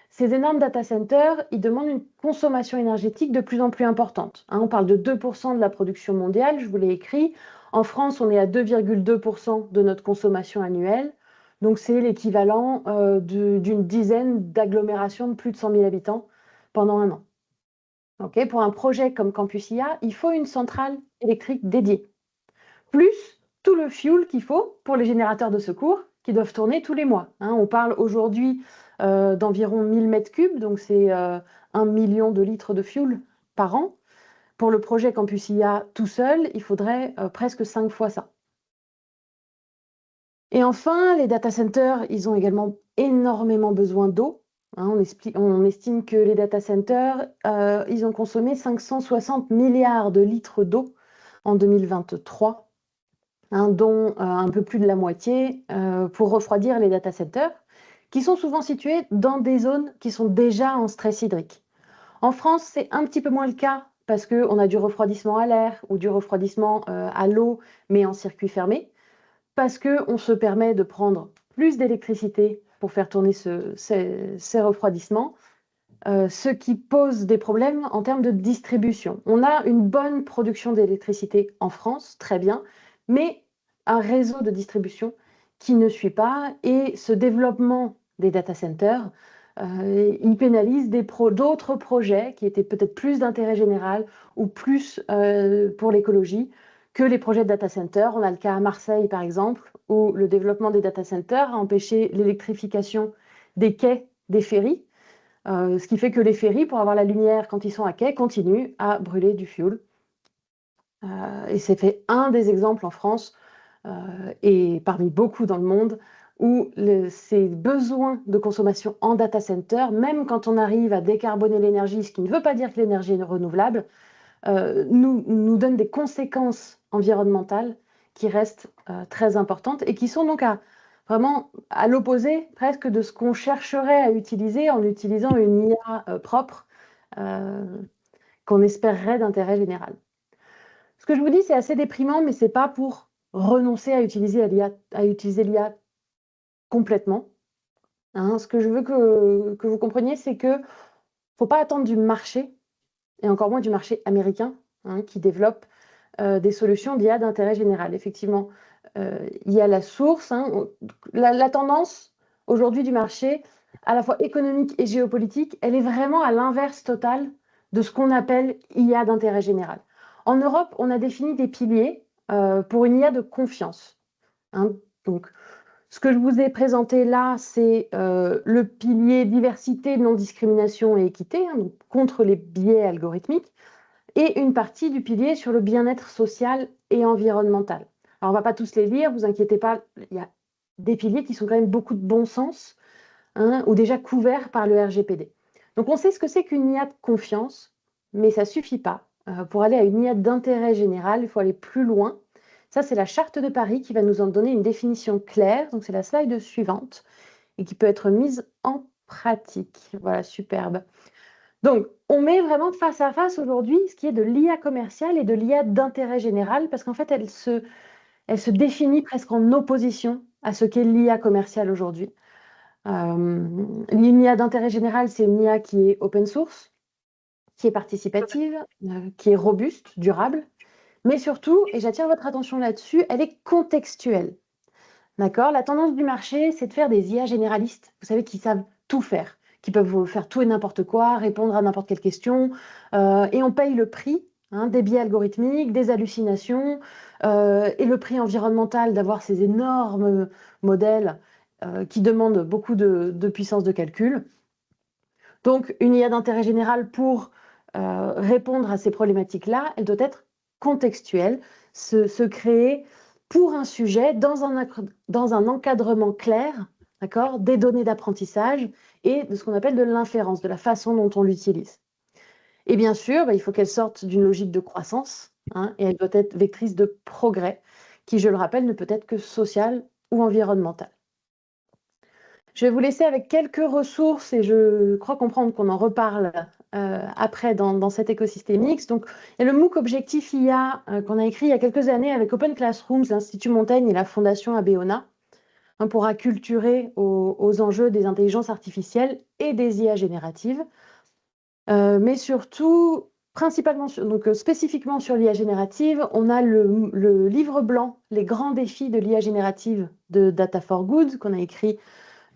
ces énormes data centers, ils demandent une consommation énergétique de plus en plus importante. Hein, on parle de 2% de la production mondiale, je vous l'ai écrit. En France, on est à 2,2% de notre consommation annuelle. Donc, c'est l'équivalent d'une dizaine d'agglomérations de plus de 100 000 habitants pendant un an. Okay, pour un projet comme Campus IA, il faut une centrale électrique dédiée, plus tout le fuel qu'il faut pour les générateurs de secours qui doivent tourner tous les mois. Hein, on parle aujourd'hui d'environ 1000 mètres cubes, donc c'est 1 million de litres de fuel par an. Pour le projet Campus IA tout seul, il faudrait presque 5 fois ça. Et enfin, les data centers, ils ont également énormément besoin d'eau. Hein, on estime que les data centers, ils ont consommé 560 milliards de litres d'eau en 2023, hein, dont un peu plus de la moitié pour refroidir les data centers, qui sont souvent situés dans des zones qui sont déjà en stress hydrique. En France, c'est un petit peu moins le cas parce qu'on a du refroidissement à l'air ou du refroidissement à l'eau, mais en circuit fermé, parce qu'on se permet de prendre plus d'électricité pour faire tourner ces refroidissements, ce qui pose des problèmes en termes de distribution. On a une bonne production d'électricité en France, très bien, mais un réseau de distribution qui ne suit pas, et ce développement des data centers, il pénalise d'autres projets qui étaient peut-être plus d'intérêt général ou plus pour l'écologie que les projets de data centers. On a le cas à Marseille, par exemple, où le développement des data centers a empêché l'électrification des quais des ferries, ce qui fait que les ferries, pour avoir la lumière quand ils sont à quai, continuent à brûler du fioul. Et c'est fait un des exemples en France et parmi beaucoup dans le monde où ces besoins de consommation en data center, même quand on arrive à décarboner l'énergie, ce qui ne veut pas dire que l'énergie est renouvelable, nous donne des conséquences environnementales qui restent très importantes et qui sont donc vraiment à l'opposé presque de ce qu'on chercherait à utiliser en utilisant une IA propre qu'on espérerait d'intérêt général. Ce que je vous dis, c'est assez déprimant, mais ce n'est pas pour renoncer à utiliser l'IA complètement. Hein. Ce que je veux que vous compreniez, c'est qu'il ne faut pas attendre du marché, et encore moins du marché américain, hein, qui développe des solutions d'IA d'intérêt général. Effectivement, il y a la source, hein, la tendance aujourd'hui du marché, à la fois économique et géopolitique, elle est vraiment à l'inverse total de ce qu'on appelle IA d'intérêt général. En Europe, on a défini des piliers pour une IA de confiance. Hein. Donc, ce que je vous ai présenté là, c'est le pilier diversité, non-discrimination et équité, hein, donc contre les biais algorithmiques, et une partie du pilier sur le bien-être social et environnemental. Alors, on ne va pas tous les lire, vous inquiétez pas, il y a des piliers qui sont quand même beaucoup de bon sens, hein, ou déjà couverts par le RGPD. Donc, on sait ce que c'est qu'une IA de confiance, mais ça ne suffit pas. Pour aller à une IA d'intérêt général, il faut aller plus loin. Ça, c'est la Charte de Paris qui va nous en donner une définition claire. Donc, c'est la slide suivante et qui peut être mise en pratique. Voilà, superbe. Donc, on met vraiment face à face aujourd'hui ce qui est de l'IA commerciale et de l'IA d'intérêt général, parce qu'en fait, elle se définit presque en opposition à ce qu'est l'IA commerciale aujourd'hui. Une IA d'intérêt général, c'est une IA qui est open source, qui est participative, qui est robuste, durable, mais surtout, et j'attire votre attention là-dessus, elle est contextuelle. D'accord? La tendance du marché, c'est de faire des IA généralistes, vous savez, qui savent tout faire, qui peuvent faire tout et n'importe quoi, répondre à n'importe quelle question, et on paye le prix, hein, des biais algorithmiques, des hallucinations, et le prix environnemental d'avoir ces énormes modèles qui demandent beaucoup de puissance de calcul. Donc, une IA d'intérêt général, pour répondre à ces problématiques-là, elle doit être contextuelle, se créer pour un sujet dans un encadrement clair, d'accord, des données d'apprentissage et de ce qu'on appelle de l'inférence, de la façon dont on l'utilise. Et bien sûr, il faut qu'elle sorte d'une logique de croissance, hein, et elle doit être vectrice de progrès, qui, je le rappelle, ne peut être que sociale ou environnementale. Je vais vous laisser avec quelques ressources et je crois comprendre qu'on en reparle après dans cet écosystème X. Donc, il y a le MOOC Objectif IA qu'on a écrit il y a quelques années avec Open Classrooms, l'Institut Montaigne et la Fondation Abeona, hein, pour acculturer aux enjeux des intelligences artificielles et des IA génératives. Mais surtout, principalement, spécifiquement sur l'IA générative, on a le livre blanc, Les grands défis de l'IA générative de Data for Good, qu'on a écrit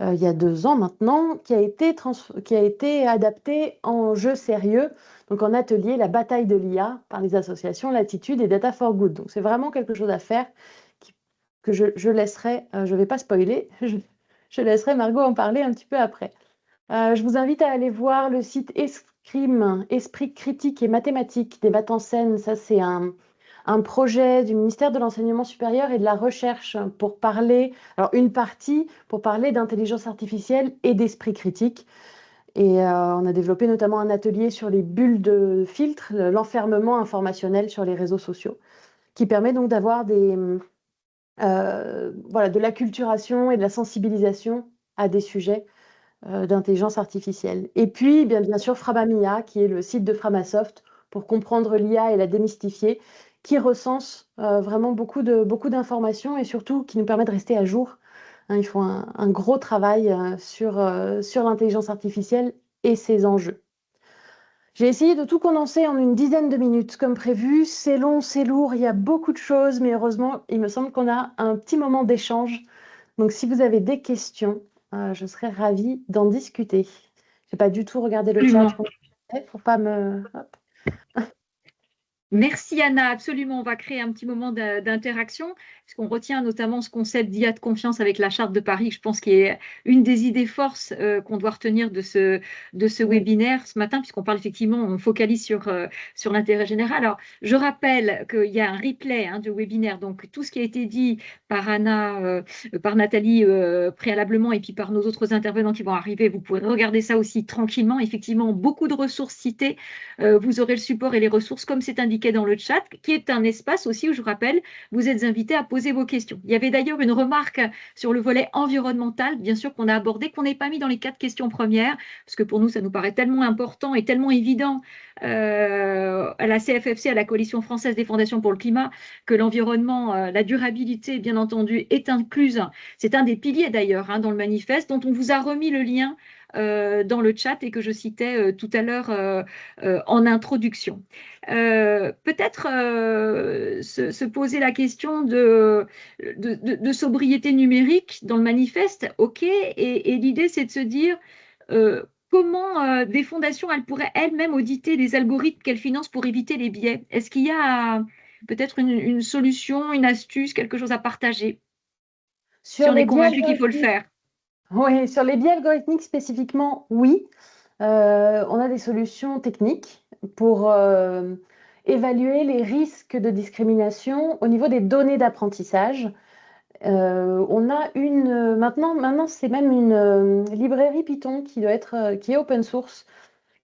il y a 2 ans maintenant, qui a été adapté en jeu sérieux, donc en atelier, la bataille de l'IA par les associations Latitude et Data for Good. Donc c'est vraiment quelque chose à faire que je laisserai, je ne vais pas spoiler, je laisserai Margot en parler un petit peu après. Je vous invite à aller voir le site Escrime, Esprit critique et mathématique des Maths en scène. Ça, c'est un projet du ministère de l'Enseignement supérieur et de la Recherche pour parler, alors une partie pour parler d'intelligence artificielle et d'esprit critique. Et on a développé notamment un atelier sur les bulles de filtre, l'enfermement informationnel sur les réseaux sociaux, qui permet donc d'avoir de l'acculturation et de la sensibilisation à des sujets d'intelligence artificielle. Et puis, bien sûr, Frabamia, qui est le site de Framasoft pour comprendre l'IA et la démystifier, qui recense vraiment beaucoup d'informations et surtout qui nous permet de rester à jour. Hein, ils font un gros travail sur l'intelligence artificielle et ses enjeux. J'ai essayé de tout condenser en une dizaine de minutes, comme prévu. C'est long, c'est lourd, il y a beaucoup de choses, mais heureusement, il me semble qu'on a un petit moment d'échange. Donc, si vous avez des questions, je serais ravie d'en discuter. Je n'ai pas du tout regardé le chat Absolument. pour pas me... Hop. Merci Anna, absolument. On va créer un petit moment d'interaction, puisqu'on retient notamment ce concept d'IA de confiance avec la Charte de Paris, je pense qu'il est une des idées forces qu'on doit retenir de ce Oui. webinaire ce matin, puisqu'on parle effectivement, on focalise sur l'intérêt général. Alors, je rappelle qu'il y a un replay du webinaire, donc tout ce qui a été dit par Anna, par Nathalie préalablement, et puis par nos autres intervenants qui vont arriver, vous pouvez regarder ça aussi tranquillement. Effectivement, beaucoup de ressources citées. Vous aurez le support et les ressources comme c'est indiqué dans le chat, qui est un espace aussi où, je vous rappelle, vous êtes invités à poser vos questions. Il y avait d'ailleurs une remarque sur le volet environnemental, bien sûr, qu'on a abordé, qu'on n'est pas mis dans les 4 questions premières, parce que pour nous, ça nous paraît tellement important et tellement évident à la CFFC, à la Coalition française des fondations pour le climat, que l'environnement, la durabilité, bien entendu, est incluse. C'est un des piliers d'ailleurs dans le manifeste, dont on vous a remis le lien dans le chat et que je citais tout à l'heure en introduction. Peut-être se poser la question de sobriété numérique dans le manifeste, ok, et l'idée c'est de se dire comment des fondations elles pourraient elles-mêmes auditer les algorithmes qu'elles financent pour éviter les biais. Est-ce qu'il y a peut-être une solution, une astuce, quelque chose à partager si Sur on est les biais convaincu qu'il faut le faire? Oui, sur les biais algorithmiques spécifiquement, oui. On a des solutions techniques pour évaluer les risques de discrimination au niveau des données d'apprentissage. On a maintenant c'est même une librairie Python qui qui est open source,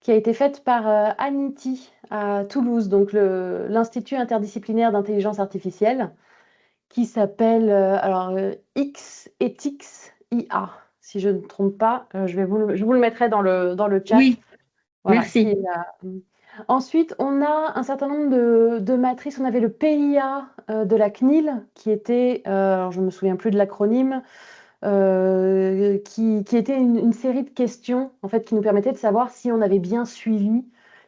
qui a été faite par Anity à Toulouse, donc l'Institut interdisciplinaire d'intelligence artificielle, qui s'appelle X-Ethics IA. Si je ne me trompe pas, je vous le mettrai dans le chat. Oui, Voilà, merci. Ensuite, on a un certain nombre de matrices. On avait le PIA de la CNIL, qui était, alors je ne me souviens plus de l'acronyme, qui était une série de questions en fait, qui nous permettaient de savoir si on avait bien suivi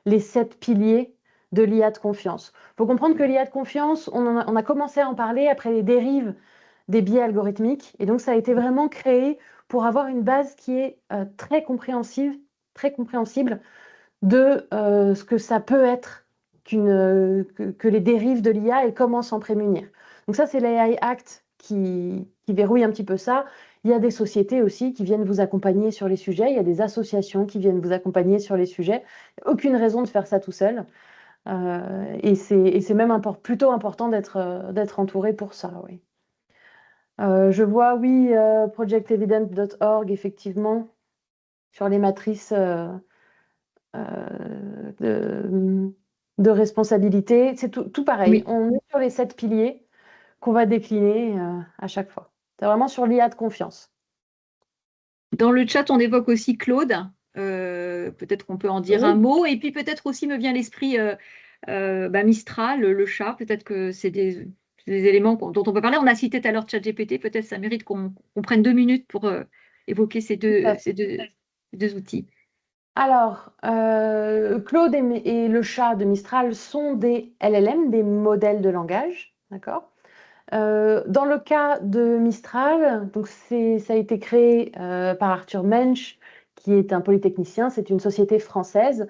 les 7 piliers de l'IA de confiance. Il faut comprendre que l'IA de confiance, on a commencé à en parler après les dérives des biais algorithmiques. Et donc, ça a été vraiment créé pour avoir une base qui est très compréhensible de ce que ça peut être que les dérives de l'IA et comment s'en prémunir. Donc ça, c'est l'AI Act qui verrouille un petit peu ça. Il y a des sociétés aussi qui viennent vous accompagner sur les sujets. Il y a des associations qui viennent vous accompagner sur les sujets. Aucune raison de faire ça tout seul. Et c'est même plutôt important d'être entouré pour ça, oui. Je vois, oui, projectevidence.org, effectivement, sur les matrices de responsabilité. C'est tout pareil. Oui. On est sur les 7 piliers qu'on va décliner à chaque fois. C'est vraiment sur l'IA de confiance. Dans le chat, on évoque aussi Claude. Peut-être qu'on peut en dire un mot. Et puis peut-être aussi me vient à l'esprit Mistral, le chat. Peut-être que c'est des éléments dont on peut parler. On a cité tout à l'heure ChatGPT. Peut-être ça mérite qu'on prenne 2 minutes pour évoquer ces deux outils. Alors, Claude et le chat de Mistral sont des LLM, des modèles de langage, d'accord? Dans le cas de Mistral, donc ça a été créé par Arthur Mensch, qui est un polytechnicien, c'est une société française.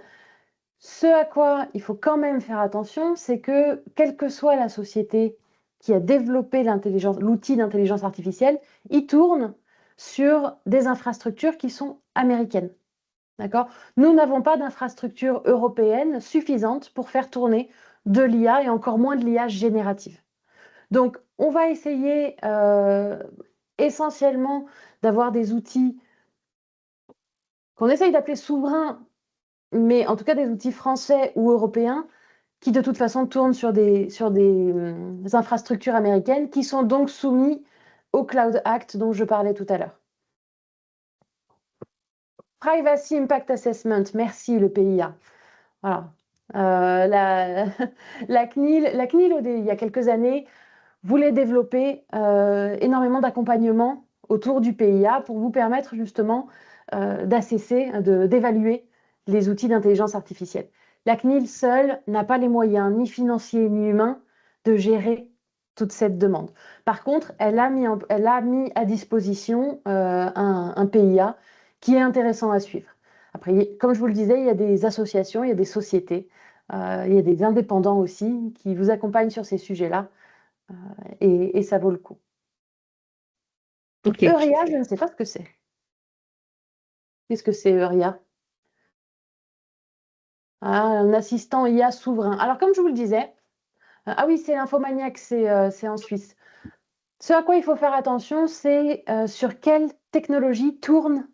Ce à quoi il faut quand même faire attention, c'est que quelle que soit la société qui a développé l'outil d'intelligence artificielle, il tourne sur des infrastructures qui sont américaines. D'accord? Nous n'avons pas d'infrastructure européenne suffisante pour faire tourner de l'IA et encore moins de l'IA générative. Donc, on va essayer essentiellement d'avoir des outils qu'on essaye d'appeler souverains, mais en tout cas des outils français ou européens qui de toute façon tournent sur des infrastructures américaines qui sont donc soumis au Cloud Act dont je parlais tout à l'heure. Privacy Impact Assessment, merci le PIA. Voilà. La CNIL, il y a quelques années, voulait développer énormément d'accompagnement autour du PIA pour vous permettre justement d'assesser, d'évaluer les outils d'intelligence artificielle. La CNIL seule n'a pas les moyens, ni financiers ni humains, de gérer toute cette demande. Par contre, elle a mis à disposition un PIA qui est intéressant à suivre. Après, comme je vous le disais, il y a des associations, il y a des sociétés, il y a des indépendants aussi qui vous accompagnent sur ces sujets-là et ça vaut le coup. Ok. Euria, je ne sais pas ce que c'est. Qu'est-ce que c'est Euria? Un assistant IA souverain. Alors, comme je vous le disais, ah oui, c'est l'Infomaniac, c'est en Suisse. Ce à quoi il faut faire attention, c'est sur quelle technologie tourne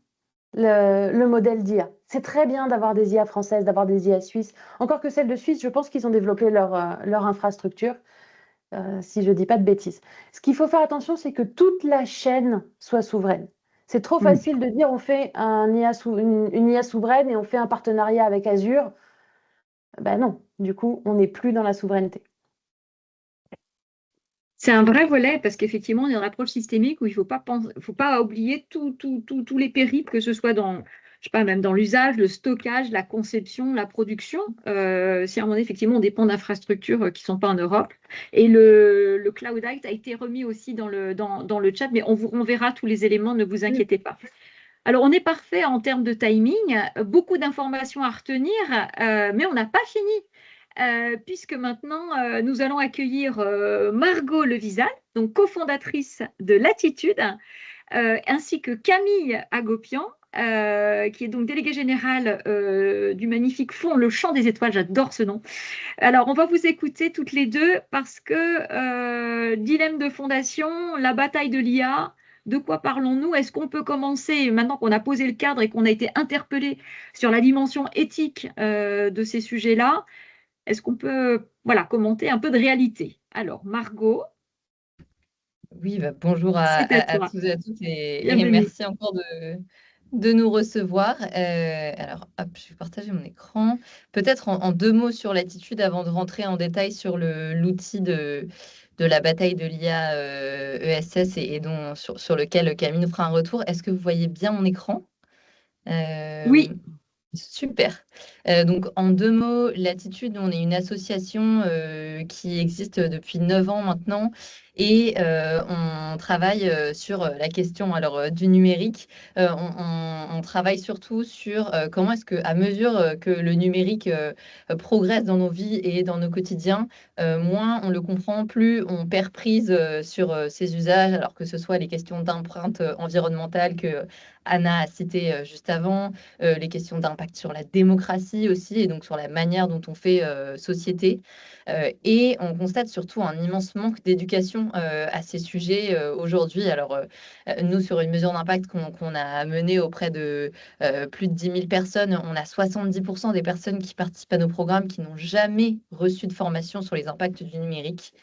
le modèle d'IA. C'est très bien d'avoir des IA françaises, d'avoir des IA suisses. Encore que celles de Suisse, je pense qu'ils ont développé leur infrastructure, si je ne dis pas de bêtises. Ce qu'il faut faire attention, c'est que toute la chaîne soit souveraine. C'est trop facile de dire on fait une IA souveraine et on fait un partenariat avec Azure. Ben non, du coup, on n'est plus dans la souveraineté. C'est un vrai volet parce qu'effectivement, on est dans l'approche systémique où il ne faut pas oublier tous les périples, que ce soit dans, je sais pas, même dans l'usage, le stockage, la conception, la production. Si à un moment donné, effectivement, on dépend d'infrastructures qui ne sont pas en Europe. Et le Cloud Act a été remis aussi dans le chat, mais on vous renverra tous les éléments, ne vous inquiétez pas. Alors, on est parfait en termes de timing, beaucoup d'informations à retenir, mais on n'a pas fini. Puisque maintenant, nous allons accueillir Margot Levisal, donc cofondatrice de Latitude, ainsi que Camille Agopian, qui est donc déléguée générale du magnifique fonds Le Chant des Étoiles. J'adore ce nom. Alors, on va vous écouter toutes les deux parce que dilemme de fondation, la bataille de l'IA, de quoi parlons-nous? Est-ce qu'on peut commencer, maintenant qu'on a posé le cadre et qu'on a été interpellé sur la dimension éthique de ces sujets-là, est-ce qu'on peut commenter un peu de réalité? Alors, Margot, Oui, bonjour c'est à à toi. tous et à toutes et Bienvenue. merci encore de nous recevoir. Alors, hop, je vais partager mon écran. Peut-être en deux mots sur Latitude avant de rentrer en détail sur l'outil de la bataille de l'IA ESS et sur lequel Camille nous fera un retour. Est-ce que vous voyez bien mon écran? Oui, Super. Donc, en deux mots, Latitude, on est une association qui existe depuis 9 ans maintenant et on travaille sur la question du numérique. On travaille surtout sur comment est-ce que, à mesure que le numérique progresse dans nos vies et dans nos quotidiens, moins on le comprend, plus on perd prise sur ses usages, alors que ce soit les questions d'empreinte environnementale que Anna a citées juste avant, les questions d'impact sur la démocratie aussi, et donc sur la manière dont on fait société. Et on constate surtout un immense manque d'éducation à ces sujets aujourd'hui. Alors, nous, sur une mesure d'impact qu'on a menée auprès de plus de 10 000 personnes, on a 70% des personnes qui participent à nos programmes qui n'ont jamais reçu de formation sur les impacts du numérique.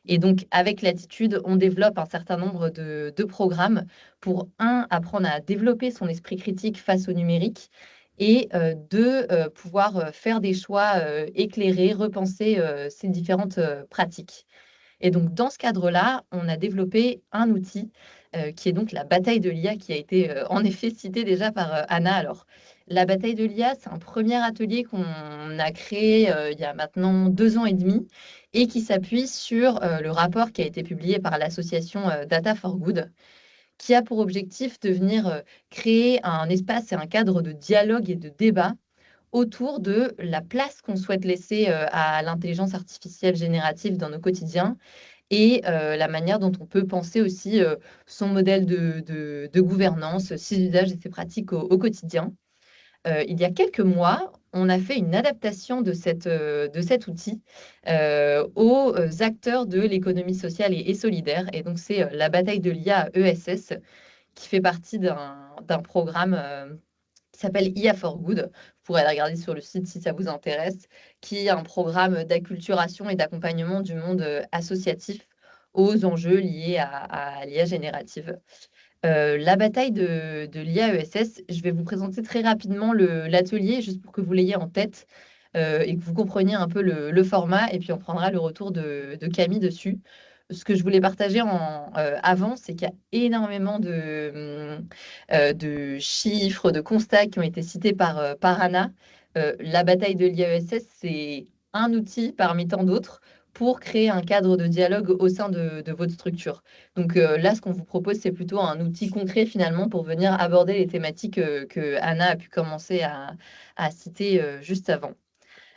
Et donc, avec Latitude, on développe un certain nombre de programmes pour, un, apprendre à développer son esprit critique face au numérique et deux, pouvoir faire des choix éclairés, repenser ces différentes pratiques. Et donc, dans ce cadre-là, on a développé un outil qui est donc la bataille de l'IA, qui a été en effet citée déjà par Anna. Alors, la bataille de l'IA, c'est un premier atelier qu'on a créé il y a maintenant 2 ans et demi et qui s'appuie sur le rapport qui a été publié par l'association Data for Good, qui a pour objectif de venir créer un espace et un cadre de dialogue et de débat autour de la place qu'on souhaite laisser à l'intelligence artificielle générative dans nos quotidiens et la manière dont on peut penser aussi son modèle de gouvernance, ses usages et ses pratiques au quotidien. Il y a quelques mois, on a fait une adaptation de cet outil aux acteurs de l'économie sociale et solidaire. Et donc, c'est la bataille de l'IA ESS qui fait partie d'un programme qui s'appelle IA for Good. Vous pourrez aller regarder sur le site si ça vous intéresse, qui est un programme d'acculturation et d'accompagnement du monde associatif aux enjeux liés à l'IA générative. La bataille de l'IA ESS, je vais vous présenter très rapidement l'atelier, juste pour que vous l'ayez en tête et que vous compreniez un peu le format, et puis on prendra le retour de Camille dessus. Ce que je voulais partager avant, c'est qu'il y a énormément de chiffres, de constats qui ont été cités par Anna. la bataille de l'IAESS, c'est un outil parmi tant d'autres pour créer un cadre de dialogue au sein de votre structure. Donc là, ce qu'on vous propose, c'est plutôt un outil concret finalement pour venir aborder les thématiques que Anna a pu commencer à citer juste avant.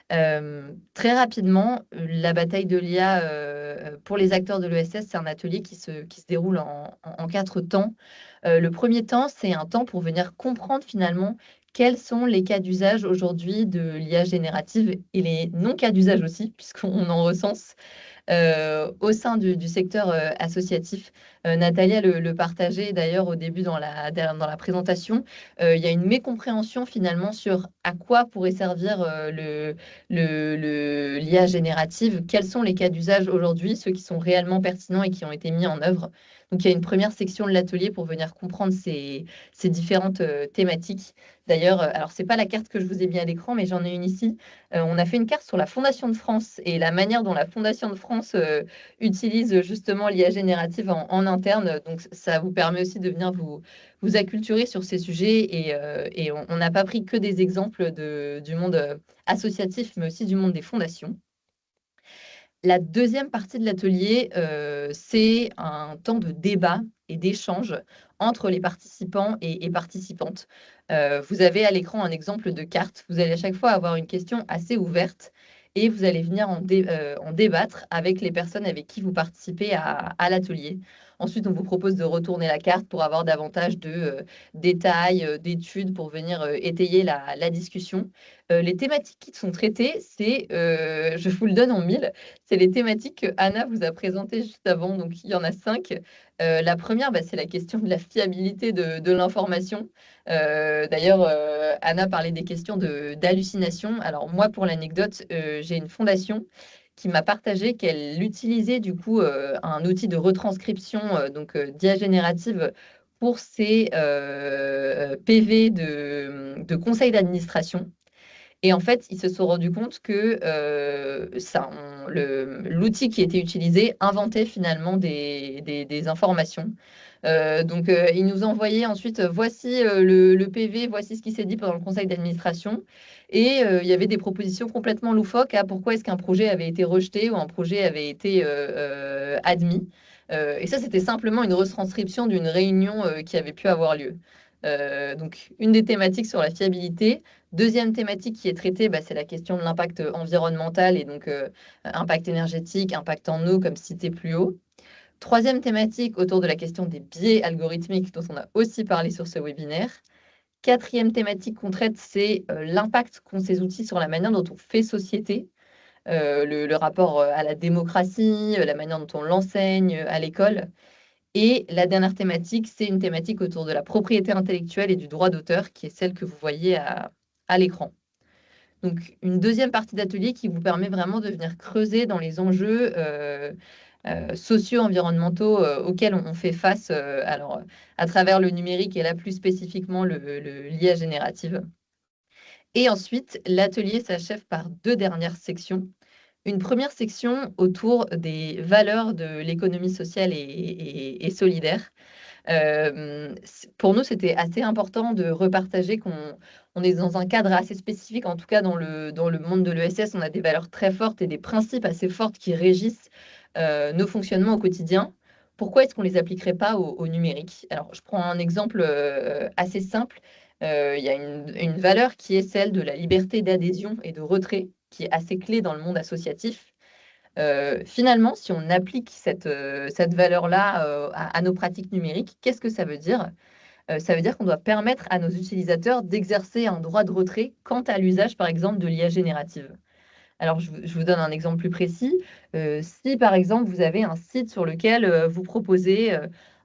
Très rapidement, la bataille de l'IA pour les acteurs de l'ESS, c'est un atelier qui se déroule en 4 temps. Le premier temps, c'est un temps pour venir comprendre finalement quels sont les cas d'usage aujourd'hui de l'IA générative et les non-cas d'usage aussi, puisqu'on en recense au sein du secteur associatif. Natalia le partageait d'ailleurs au début dans la présentation. Il y a une mécompréhension finalement sur à quoi pourrait servir l'IA générative, quels sont les cas d'usage aujourd'hui, ceux qui sont réellement pertinents et qui ont été mis en œuvre. Donc, il y a une première section de l'atelier pour venir comprendre ces différentes thématiques. D'ailleurs, alors, ce n'est pas la carte que je vous ai mis à l'écran, mais j'en ai une ici. On a fait une carte sur la Fondation de France et la manière dont la Fondation de France utilise justement l'IA générative en interne. Donc, ça vous permet aussi de venir vous acculturer sur ces sujets et on n'a pas pris que des exemples du monde associatif, mais aussi du monde des fondations. La deuxième partie de l'atelier, c'est un temps de débat et d'échange entre les participants et participantes. Vous avez à l'écran un exemple de carte. Vous allez à chaque fois avoir une question assez ouverte et vous allez venir en débattre avec les personnes avec qui vous participez à l'atelier. Ensuite, on vous propose de retourner la carte pour avoir davantage de détails, d'études pour venir étayer la discussion. Les thématiques qui sont traitées, c'est, je vous le donne en mille, c'est les thématiques que Anna vous a présentées juste avant. Donc, il y en a 5. La première, c'est la question de la fiabilité de l'information. D'ailleurs, Anna parlait des questions d'hallucination. Alors, moi, pour l'anecdote, j'ai une fondation qui m'a partagé qu'elle utilisait du coup un outil de retranscription, donc d'IA générative, pour ses PV de conseil d'administration. Et en fait, ils se sont rendus compte que l'outil qui était utilisé inventait finalement des informations. Donc, ils nous envoyaient ensuite, voici le PV, voici ce qui s'est dit pendant le conseil d'administration. Et il y avait des propositions complètement loufoques à pourquoi est-ce qu'un projet avait été rejeté ou un projet avait été admis. Et ça, c'était simplement une retranscription d'une réunion qui avait pu avoir lieu. Donc, une des thématiques sur la fiabilité. Deuxième thématique qui est traitée, c'est la question de l'impact environnemental et donc impact énergétique, impact en eau, comme cité plus haut. Troisième thématique autour de la question des biais algorithmiques dont on a aussi parlé sur ce webinaire. Quatrième thématique qu'on traite, c'est l'impact qu'ont ces outils sur la manière dont on fait société, le rapport à la démocratie, la manière dont on l'enseigne à l'école. Et la dernière thématique, c'est une thématique autour de la propriété intellectuelle et du droit d'auteur, qui est celle que vous voyez à l'écran. Donc, une deuxième partie d'atelier qui vous permet vraiment de venir creuser dans les enjeux socio-environnementaux auxquels on fait face alors, à travers le numérique et là plus spécifiquement l'IA générative. Et ensuite, l'atelier s'achève par 2 dernières sections. Une première section autour des valeurs de l'économie sociale et solidaire. Pour nous, c'était assez important de repartager qu'on est dans un cadre assez spécifique, en tout cas dans le monde de l'ESS, on a des valeurs très fortes et des principes assez forts qui régissent nos fonctionnements au quotidien. Pourquoi est-ce qu'on ne les appliquerait pas au numérique? Alors, je prends un exemple assez simple. Il y a une valeur qui est celle de la liberté d'adhésion et de retrait, qui est assez clé dans le monde associatif. Finalement, si on applique cette valeur-là à nos pratiques numériques, qu'est-ce que ça veut dire? Ça veut dire qu'on doit permettre à nos utilisateurs d'exercer un droit de retrait quant à l'usage, par exemple, de l'IA générative. Alors, je vous donne un exemple plus précis. Si, par exemple, vous avez un site sur lequel vous proposez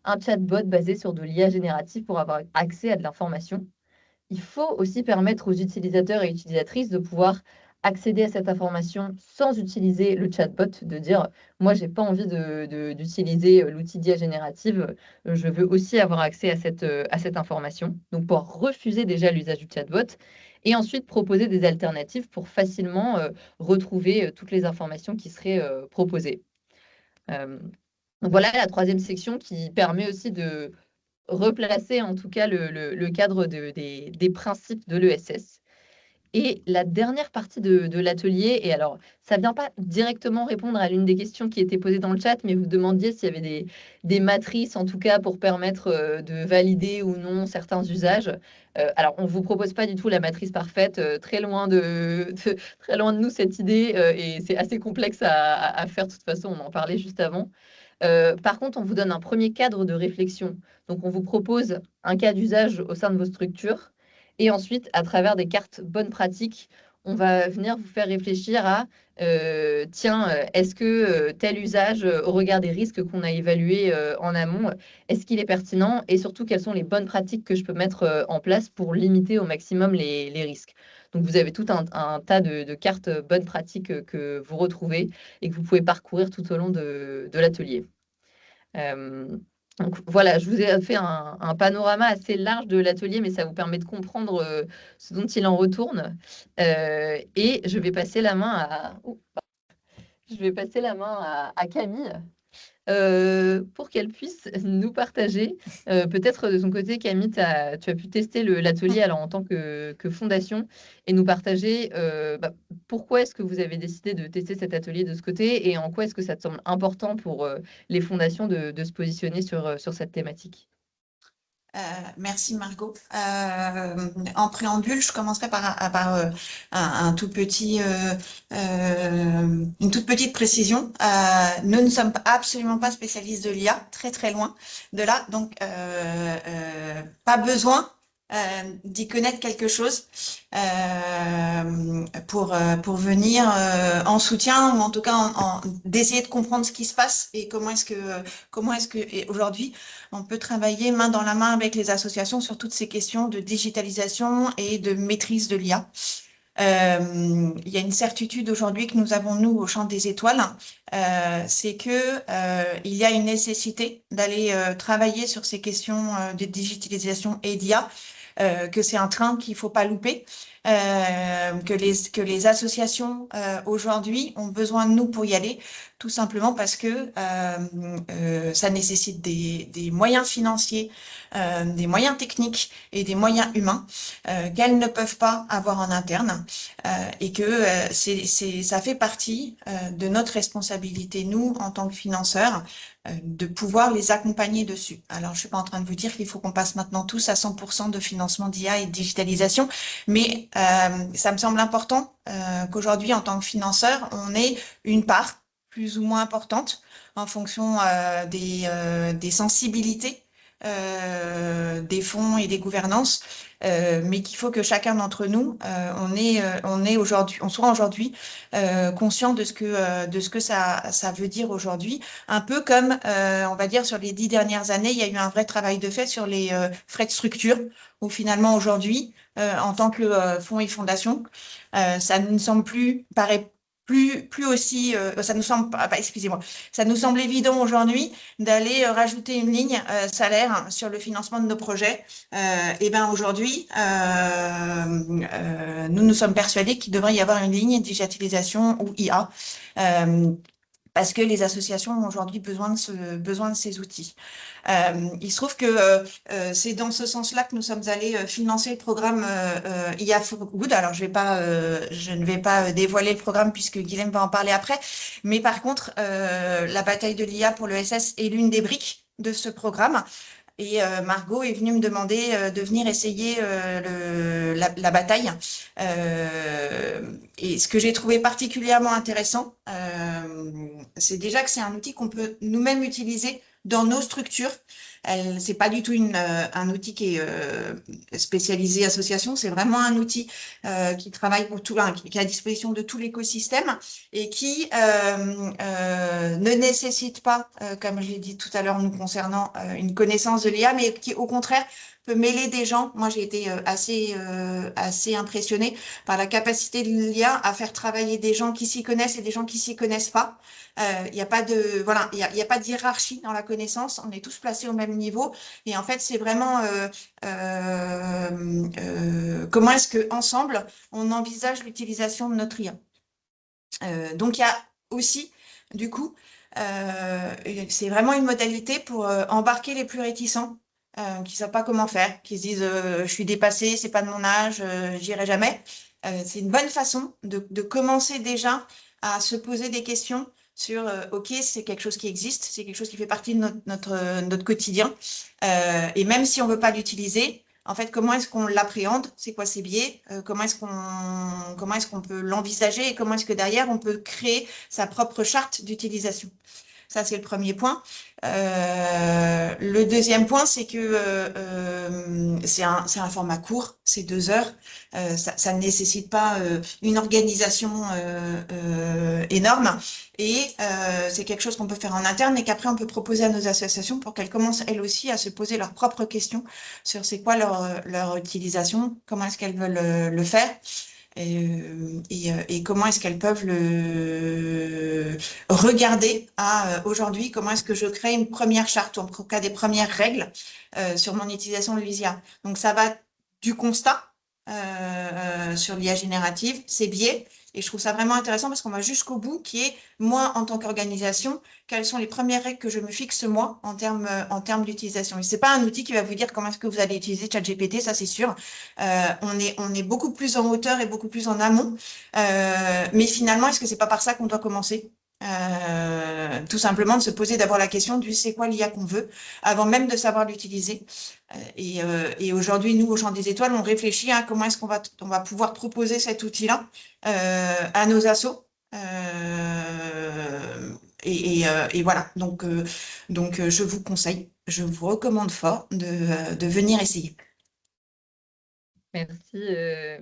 un chatbot basé sur de l'IA générative pour avoir accès à de l'information, il faut aussi permettre aux utilisateurs et utilisatrices de pouvoir accéder à cette information sans utiliser le chatbot, de dire moi j'ai pas envie d'utiliser l'outil d'IA générative, je veux aussi avoir accès à cette information. Donc pour refuser déjà l'usage du chatbot et ensuite proposer des alternatives pour facilement retrouver toutes les informations qui seraient proposées. Donc voilà la troisième section qui permet aussi de replacer en tout cas le cadre des principes de l'ESS. Et la dernière partie de l'atelier, et alors ça ne vient pas directement répondre à l'une des questions qui était posée dans le chat, mais vous demandiez s'il y avait des matrices, en tout cas, pour permettre de valider ou non certains usages. Alors, on ne vous propose pas du tout la matrice parfaite, très loin très loin de nous cette idée, et c'est assez complexe à faire de toute façon, on en parlait juste avant. Par contre, on vous donne un premier cadre de réflexion. Donc, on vous propose un cas d'usage au sein de vos structures. Et ensuite, à travers des cartes bonnes pratiques, on va venir vous faire réfléchir à, tiens, est-ce que tel usage, au regard des risques qu'on a évalués en amont, est-ce qu'il est pertinent? Et surtout, quelles sont les bonnes pratiques que je peux mettre en place pour limiter au maximum les risques? Donc, vous avez tout un tas de cartes bonnes pratiques que vous retrouvez et que vous pouvez parcourir tout au long de l'atelier. Donc voilà, je vous ai fait un panorama assez large de l'atelier, mais ça vous permet de comprendre ce dont il en retourne. Et je vais passer la main à Camille pour qu'elle puisse nous partager. Peut-être de son côté, Camille, tu as pu tester l'atelier alors en tant que fondation et nous partager pourquoi est-ce que vous avez décidé de tester cet atelier de ce côté et en quoi est-ce que ça te semble important pour les fondations de se positionner sur cette thématique. Merci Margot. En préambule, je commencerai par une toute petite précision. Nous ne sommes absolument pas spécialistes de l'IA, très très loin de là, donc pas besoin d'y connaître quelque chose pour venir en soutien ou en tout cas d'essayer de comprendre ce qui se passe et comment est-ce que et aujourd'hui on peut travailler main dans la main avec les associations sur toutes ces questions de digitalisation et de maîtrise de l'IA. Il y a une certitude aujourd'hui que nous avons, nous, au Champ des Étoiles, c'est que il y a une nécessité d'aller travailler sur ces questions de digitalisation et d'IA, que c'est un train qu'il ne faut pas louper, que les associations aujourd'hui ont besoin de nous pour y aller, tout simplement parce que ça nécessite des moyens financiers, des moyens techniques et des moyens humains qu'elles ne peuvent pas avoir en interne et que ça fait partie de notre responsabilité, nous, en tant que financeurs, de pouvoir les accompagner dessus. Alors, je ne suis pas en train de vous dire qu'il faut qu'on passe maintenant tous à 100% de financement d'IA et de digitalisation, mais ça me semble important qu'aujourd'hui, en tant que financeur, on ait une part plus ou moins importante en fonction des sensibilités des fonds et des gouvernances, mais qu'il faut que chacun d'entre nous, on soit aujourd'hui conscient de ce que ça veut dire aujourd'hui. Un peu comme, on va dire, sur les 10 dernières années, il y a eu un vrai travail de fait sur les frais de structure, où finalement aujourd'hui, en tant que fonds et fondation, ça ne semble paraît plus aussi, ça nous semble, excusez-moi, ça nous semble évident aujourd'hui d'aller rajouter une ligne salaire sur le financement de nos projets. Et ben aujourd'hui, nous sommes persuadés qu'il devrait y avoir une ligne digitalisation ou IA. Parce que les associations ont aujourd'hui besoin de ces outils. Il se trouve que c'est dans ce sens-là que nous sommes allés financer le programme IA for Good. Alors, je ne vais pas dévoiler le programme puisque Guilhem va en parler après. Mais par contre, la bataille de l'IA pour l'ESS est l'une des briques de ce programme. Et Margot est venue me demander de venir essayer la bataille. Et ce que j'ai trouvé particulièrement intéressant, c'est déjà que c'est un outil qu'on peut nous-mêmes utiliser dans nos structures. C'est pas du tout un outil qui est spécialisé association, c'est vraiment un outil qui travaille pour qui est à disposition de tout l'écosystème et qui ne nécessite pas, comme je l'ai dit tout à l'heure nous concernant, une connaissance de l'IA, mais qui au contraire peut mêler des gens. Moi, j'ai été assez impressionnée par la capacité de l'IA à faire travailler des gens qui s'y connaissent et des gens qui s'y connaissent pas. Il n'y a pas il y a pas de hiérarchie dans la connaissance. On est tous placés au même niveau. Et en fait, c'est vraiment comment est-ce que ensemble on envisage l'utilisation de notre IA. Donc, il y a aussi, du coup, c'est vraiment une modalité pour embarquer les plus réticents. Qui ne savent pas comment faire, qui se disent je suis dépassée, c'est pas de mon âge, j'irai jamais. c'est une bonne façon de commencer déjà à se poser des questions sur OK, c'est quelque chose qui existe, c'est quelque chose qui fait partie de notre quotidien. Et même si on ne veut pas l'utiliser, en fait, comment est-ce qu'on l'appréhende? C'est quoi ses biais? Comment est-ce qu'on peut l'envisager et comment est-ce que derrière, on peut créer sa propre charte d'utilisation? Ça, c'est le premier point. Le deuxième point, c'est que c'est un format court, c'est 2 heures. Ça ne nécessite pas une organisation énorme. Et c'est quelque chose qu'on peut faire en interne et qu'après, on peut proposer à nos associations pour qu'elles commencent, elles aussi, à se poser leurs propres questions sur c'est quoi leur utilisation, comment est-ce qu'elles veulent le faire. Et comment est-ce qu'elles peuvent le regarder à aujourd'hui, comment est-ce que je crée une première charte, ou en tout cas des premières règles sur mon utilisation de l'IA. Donc ça va du constat sur l'IA générative, ses biais, et je trouve ça vraiment intéressant parce qu'on va jusqu'au bout, qui est moi en tant qu'organisation, quelles sont les premières règles que je me fixe moi en termes d'utilisation. Et c'est pas un outil qui va vous dire comment est-ce que vous allez utiliser ChatGPT, ça c'est sûr. On est beaucoup plus en hauteur et beaucoup plus en amont. Mais finalement, est-ce que c'est pas par ça qu'on doit commencer? Tout simplement de se poser d'abord la question du c'est quoi l'IA qu'on veut, avant même de savoir l'utiliser. Et aujourd'hui, nous, au Champ des Étoiles, on réfléchit à comment est-ce qu'on va pouvoir proposer cet outil-là à nos assos. Et voilà, donc je vous conseille, je vous recommande fort de venir essayer.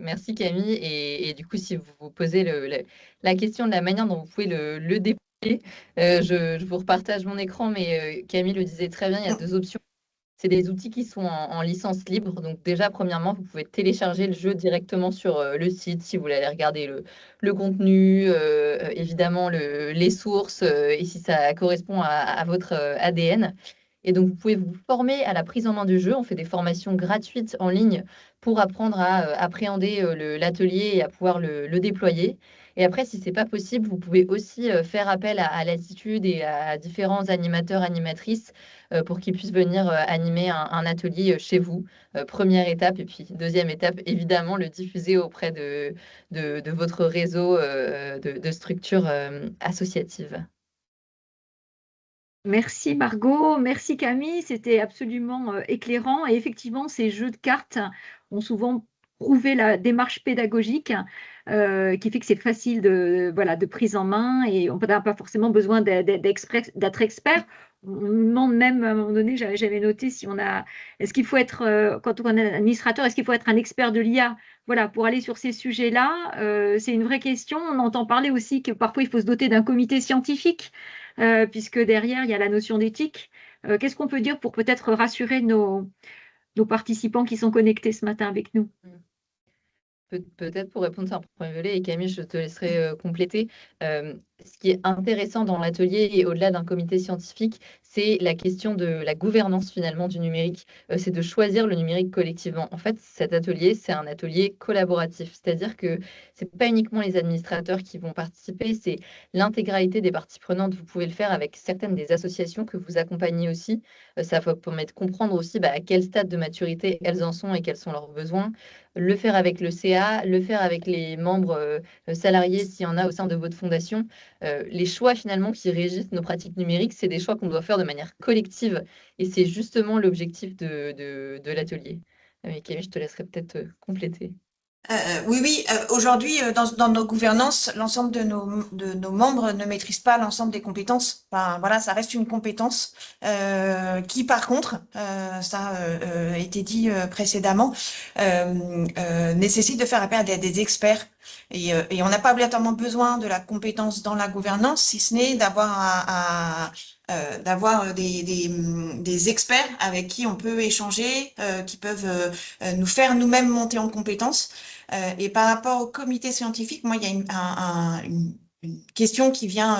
Merci Camille. Et du coup, si vous vous posez la question de la manière dont vous pouvez le déployer, je vous repartage mon écran, mais Camille le disait très bien, il y a 2 options. C'est des outils qui sont en licence libre. Donc déjà, premièrement, vous pouvez télécharger le jeu directement sur le site si vous voulez aller regarder le contenu, évidemment les sources et si ça correspond à votre ADN. Et donc, vous pouvez vous former à la prise en main du jeu. On fait des formations gratuites en ligne pour apprendre à appréhender l'atelier et à pouvoir le déployer. Et après, si ce n'est pas possible, vous pouvez aussi faire appel à Latitude et à différents animateurs, animatrices pour qu'ils puissent venir animer un atelier chez vous. Première étape. Et puis, deuxième étape, évidemment, le diffuser auprès de votre réseau de structures associatives. Merci Margot, merci Camille, c'était absolument éclairant. Et effectivement, ces jeux de cartes ont souvent prouvé la démarche pédagogique qui fait que c'est facile de prise en main et on n'a pas forcément besoin d'être expert. On nous demande même à un moment donné, j'avais noté est-ce qu'il faut être, quand on est administrateur, est-ce qu'il faut être un expert de l'IA? Voilà, pour aller sur ces sujets-là, c'est une vraie question. On entend parler aussi que parfois il faut se doter d'un comité scientifique puisque derrière, il y a la notion d'éthique. Qu'est-ce qu'on peut dire pour peut-être rassurer nos participants qui sont connectés ce matin avec nous? Peut-être pour répondre ça en premier volet, et Camille, je te laisserai compléter. Ce qui est intéressant dans l'atelier et au-delà d'un comité scientifique, c'est la question de la gouvernance finalement du numérique. C'est de choisir le numérique collectivement. En fait, cet atelier, c'est un atelier collaboratif, c'est-à-dire que c'est pas uniquement les administrateurs qui vont participer, c'est l'intégralité des parties prenantes. Vous pouvez le faire avec certaines des associations que vous accompagnez aussi. Ça va permettre de comprendre aussi à quel stade de maturité elles en sont et quels sont leurs besoins. Le faire avec le CA, le faire avec les membres salariés s'il y en a au sein de votre fondation. Les choix finalement qui régissent nos pratiques numériques, c'est des choix qu'on doit faire de manière collective et c'est justement l'objectif de l'atelier. Camille, je te laisserai peut-être compléter. Oui. Aujourd'hui, dans nos gouvernances, l'ensemble de nos membres ne maîtrisent pas l'ensemble des compétences. Enfin, voilà, ça reste une compétence qui, par contre, ça a été dit précédemment, nécessite de faire appel à des experts. Et on n'a pas obligatoirement besoin de la compétence dans la gouvernance, si ce n'est d'avoir des experts avec qui on peut échanger, qui peuvent nous faire nous-mêmes monter en compétences. Et par rapport au comité scientifique, moi, il y a question qui vient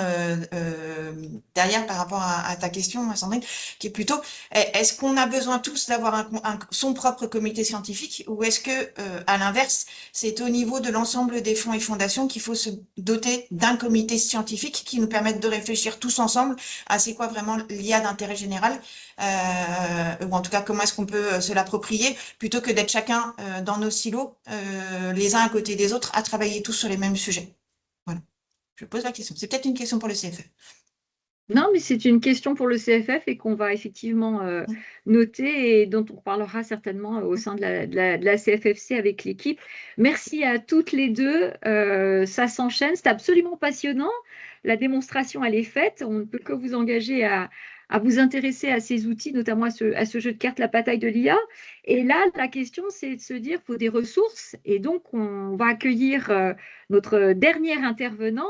derrière par rapport à ta question, Sandrine, qui est plutôt, est-ce qu'on a besoin tous d'avoir son propre comité scientifique ou est-ce que, à l'inverse, c'est au niveau de l'ensemble des fonds et fondations qu'il faut se doter d'un comité scientifique qui nous permette de réfléchir tous ensemble à c'est quoi vraiment l'IA d'intérêt général, ou en tout cas comment est-ce qu'on peut se l'approprier plutôt que d'être chacun dans nos silos, les uns à côté des autres, à travailler tous sur les mêmes sujets. Voilà. Je pose la question. C'est peut-être une question pour le CFF. Non, mais c'est une question pour le CFF et qu'on va effectivement noter et dont on parlera certainement au sein de la CFFC avec l'équipe. Merci à toutes les deux. Ça s'enchaîne. C'est absolument passionnant. La démonstration, elle est faite. On ne peut que vous engager à vous intéresser à ces outils, notamment à ce jeu de cartes, la bataille de l'IA. Et là, la question, c'est de se dire qu'il faut des ressources. Et donc, on va accueillir notre dernier intervenant.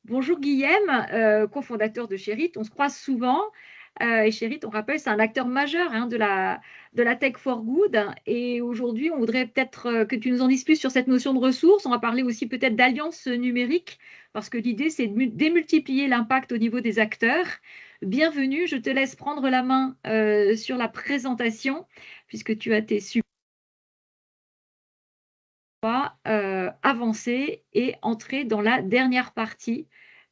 Bonjour Guillaume, cofondateur de Sherit. On se croise souvent. Et Sherit, on rappelle, c'est un acteur majeur de la Tech for Good. Et aujourd'hui, on voudrait peut-être que tu nous en dises plus sur cette notion de ressources. On va parler aussi peut-être d'alliance numérique, parce que l'idée, c'est de démultiplier l'impact au niveau des acteurs. Bienvenue, je te laisse prendre la main sur la présentation, puisque tu as tes avancer et entrer dans la dernière partie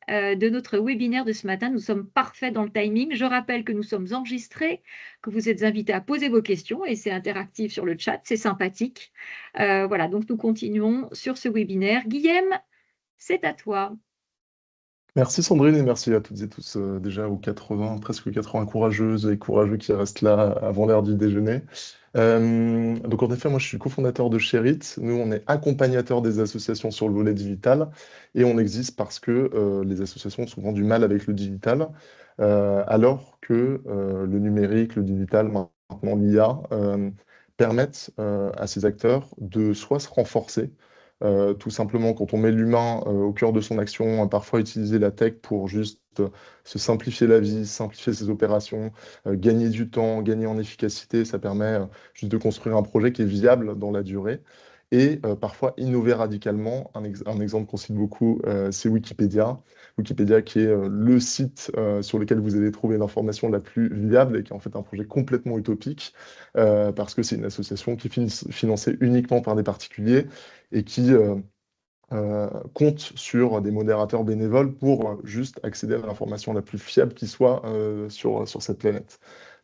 de notre webinaire de ce matin. Nous sommes parfaits dans le timing. Je rappelle que nous sommes enregistrés, que vous êtes invités à poser vos questions et c'est interactif sur le chat, c'est sympathique. Voilà, donc nous continuons sur ce webinaire. Guillaume, c'est à toi. Merci Sandrine et merci à toutes et tous déjà aux 80, presque 80 courageuses et courageux qui restent là avant l'heure du déjeuner. Donc en effet, moi je suis cofondateur de Sherit. Nous, on est accompagnateur des associations sur le volet digital et on existe parce que les associations ont souvent du mal avec le digital, alors que le numérique, le digital, maintenant l'IA, permettent à ces acteurs de soit se renforcer, tout simplement, quand on met l'humain au cœur de son action, parfois utiliser la tech pour juste se simplifier la vie, simplifier ses opérations, gagner du temps, gagner en efficacité, ça permet juste de construire un projet qui est viable dans la durée. Et parfois innover radicalement. Un exemple qu'on cite beaucoup, c'est Wikipédia. Wikipédia qui est le site sur lequel vous allez trouver l'information la plus viable et qui est en fait un projet complètement utopique parce que c'est une association qui est financée uniquement par des particuliers et qui compte sur des modérateurs bénévoles pour juste accéder à l'information la plus fiable qui soit sur cette planète.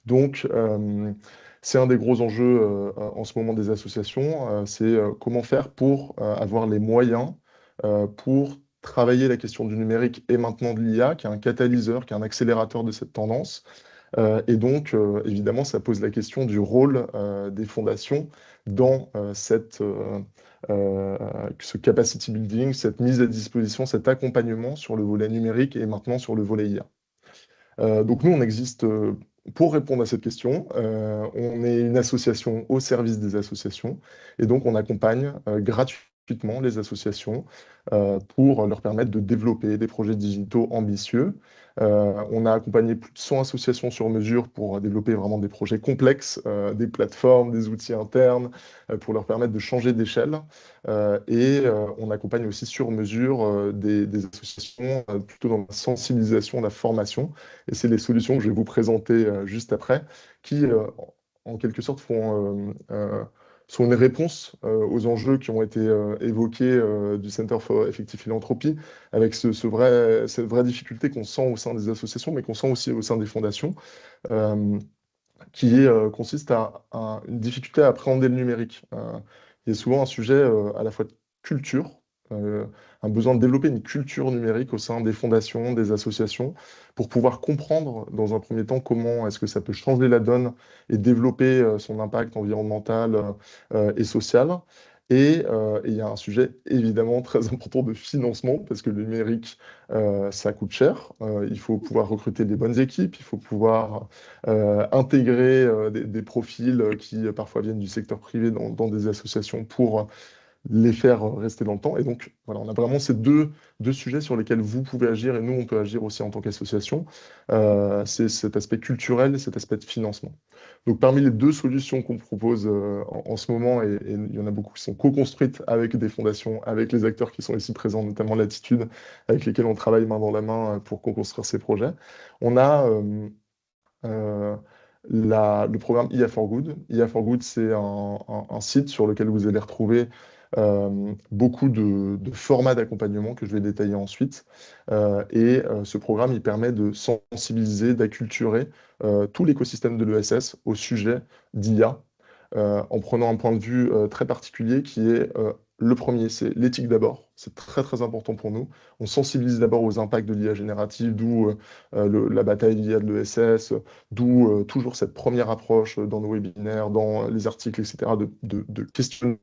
Donc, c'est un des gros enjeux en ce moment des associations, c'est comment faire pour avoir les moyens pour travailler la question du numérique et maintenant de l'IA, qui est un catalyseur, qui est un accélérateur de cette tendance. Et donc, évidemment, ça pose la question du rôle des fondations dans ce capacity building, cette mise à disposition, cet accompagnement sur le volet numérique et maintenant sur le volet IA. Donc nous, on existe pour répondre à cette question. On est une association au service des associations et donc on accompagne gratuitement les associations pour leur permettre de développer des projets digitaux ambitieux. On a accompagné plus de 100 associations sur mesure pour développer vraiment des projets complexes, des plateformes, des outils internes, pour leur permettre de changer d'échelle. Et on accompagne aussi sur mesure des associations plutôt dans la sensibilisation, la formation. Et c'est les solutions que je vais vous présenter juste après, qui en quelque sorte sont une réponse aux enjeux qui ont été évoqués du Center for Effective Philanthropy, avec cette vraie difficulté qu'on sent au sein des associations, mais qu'on sent aussi au sein des fondations, qui consiste à une difficulté à appréhender le numérique. Il y a souvent un sujet à la fois de culture, un besoin de développer une culture numérique au sein des fondations, des associations, pour pouvoir comprendre dans un premier temps comment est-ce que ça peut changer la donne et développer son impact environnemental et social. Et il y a un sujet évidemment très important de financement, parce que le numérique, ça coûte cher. Il faut pouvoir recruter des bonnes équipes, il faut pouvoir intégrer des profils qui parfois viennent du secteur privé dans des associations pour les faire rester dans le temps. Et donc, voilà, on a vraiment ces deux sujets sur lesquels vous pouvez agir et nous, on peut agir aussi en tant qu'association. C'est cet aspect culturel et cet aspect de financement. Donc, parmi les deux solutions qu'on propose en ce moment, et il y en a beaucoup qui sont co-construites avec des fondations, avec les acteurs qui sont ici présents, notamment Latitude, avec lesquels on travaille main dans la main pour co-construire ces projets, on a euh, le programme IA for Good. IA for Good, c'est un site sur lequel vous allez retrouver beaucoup de formats d'accompagnement que je vais détailler ensuite. Ce programme, il permet de sensibiliser, d'acculturer tout l'écosystème de l'ESS au sujet d'IA, en prenant un point de vue très particulier qui est le premier, c'est l'éthique d'abord. C'est très très important pour nous. On sensibilise d'abord aux impacts de l'IA générative, d'où la bataille d'IA de l'ESS, d'où toujours cette première approche dans nos webinaires, dans les articles, etc., de questionner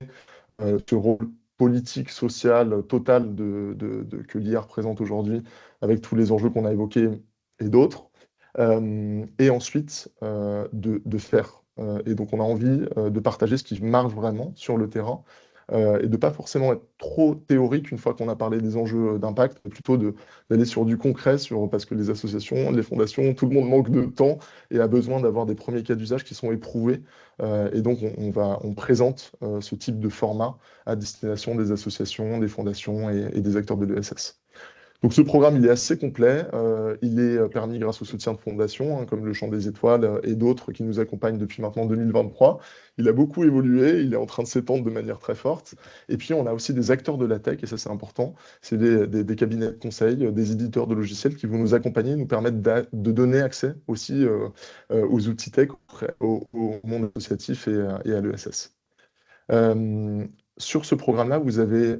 ce rôle politique, social, total que l'IA représente aujourd'hui, avec tous les enjeux qu'on a évoqués et d'autres. Et ensuite, de faire. Et donc, on a envie de partager ce qui marche vraiment sur le terrain et de ne pas forcément être trop théorique une fois qu'on a parlé des enjeux d'impact, mais plutôt d'aller sur du concret, parce que les associations, les fondations, tout le monde manque de temps et a besoin d'avoir des premiers cas d'usage qui sont éprouvés. Et donc, on présente ce type de format à destination des associations, des fondations et des acteurs de l'ESS. Donc ce programme, il est assez complet. Il est permis grâce au soutien de fondations, comme le Chant des Étoiles et d'autres qui nous accompagnent depuis maintenant 2023. Il a beaucoup évolué, il est en train de s'étendre de manière très forte. Et puis on a aussi des acteurs de la tech, et ça c'est important. C'est des cabinets de conseil, des éditeurs de logiciels qui vont nous accompagner, nous permettre de donner accès aussi aux outils tech, au monde associatif et à l'ESS. Sur ce programme-là, vous avez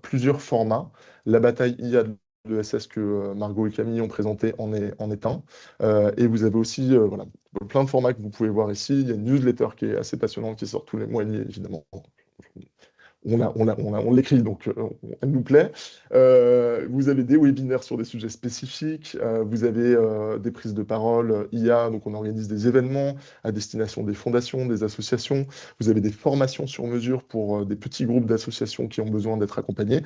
plusieurs formats. La bataille IA de l'ESS que Margot et Camille ont présenté en est un. Et vous avez aussi voilà, plein de formats que vous pouvez voir ici. Il y a une newsletter qui est assez passionnante qui sort tous les mois et demi, évidemment. On l'écrit, donc elle nous plaît. Vous avez des webinaires sur des sujets spécifiques, vous avez des prises de parole IA, donc on organise des événements à destination des fondations, des associations. Vous avez des formations sur mesure pour des petits groupes d'associations qui ont besoin d'être accompagnés.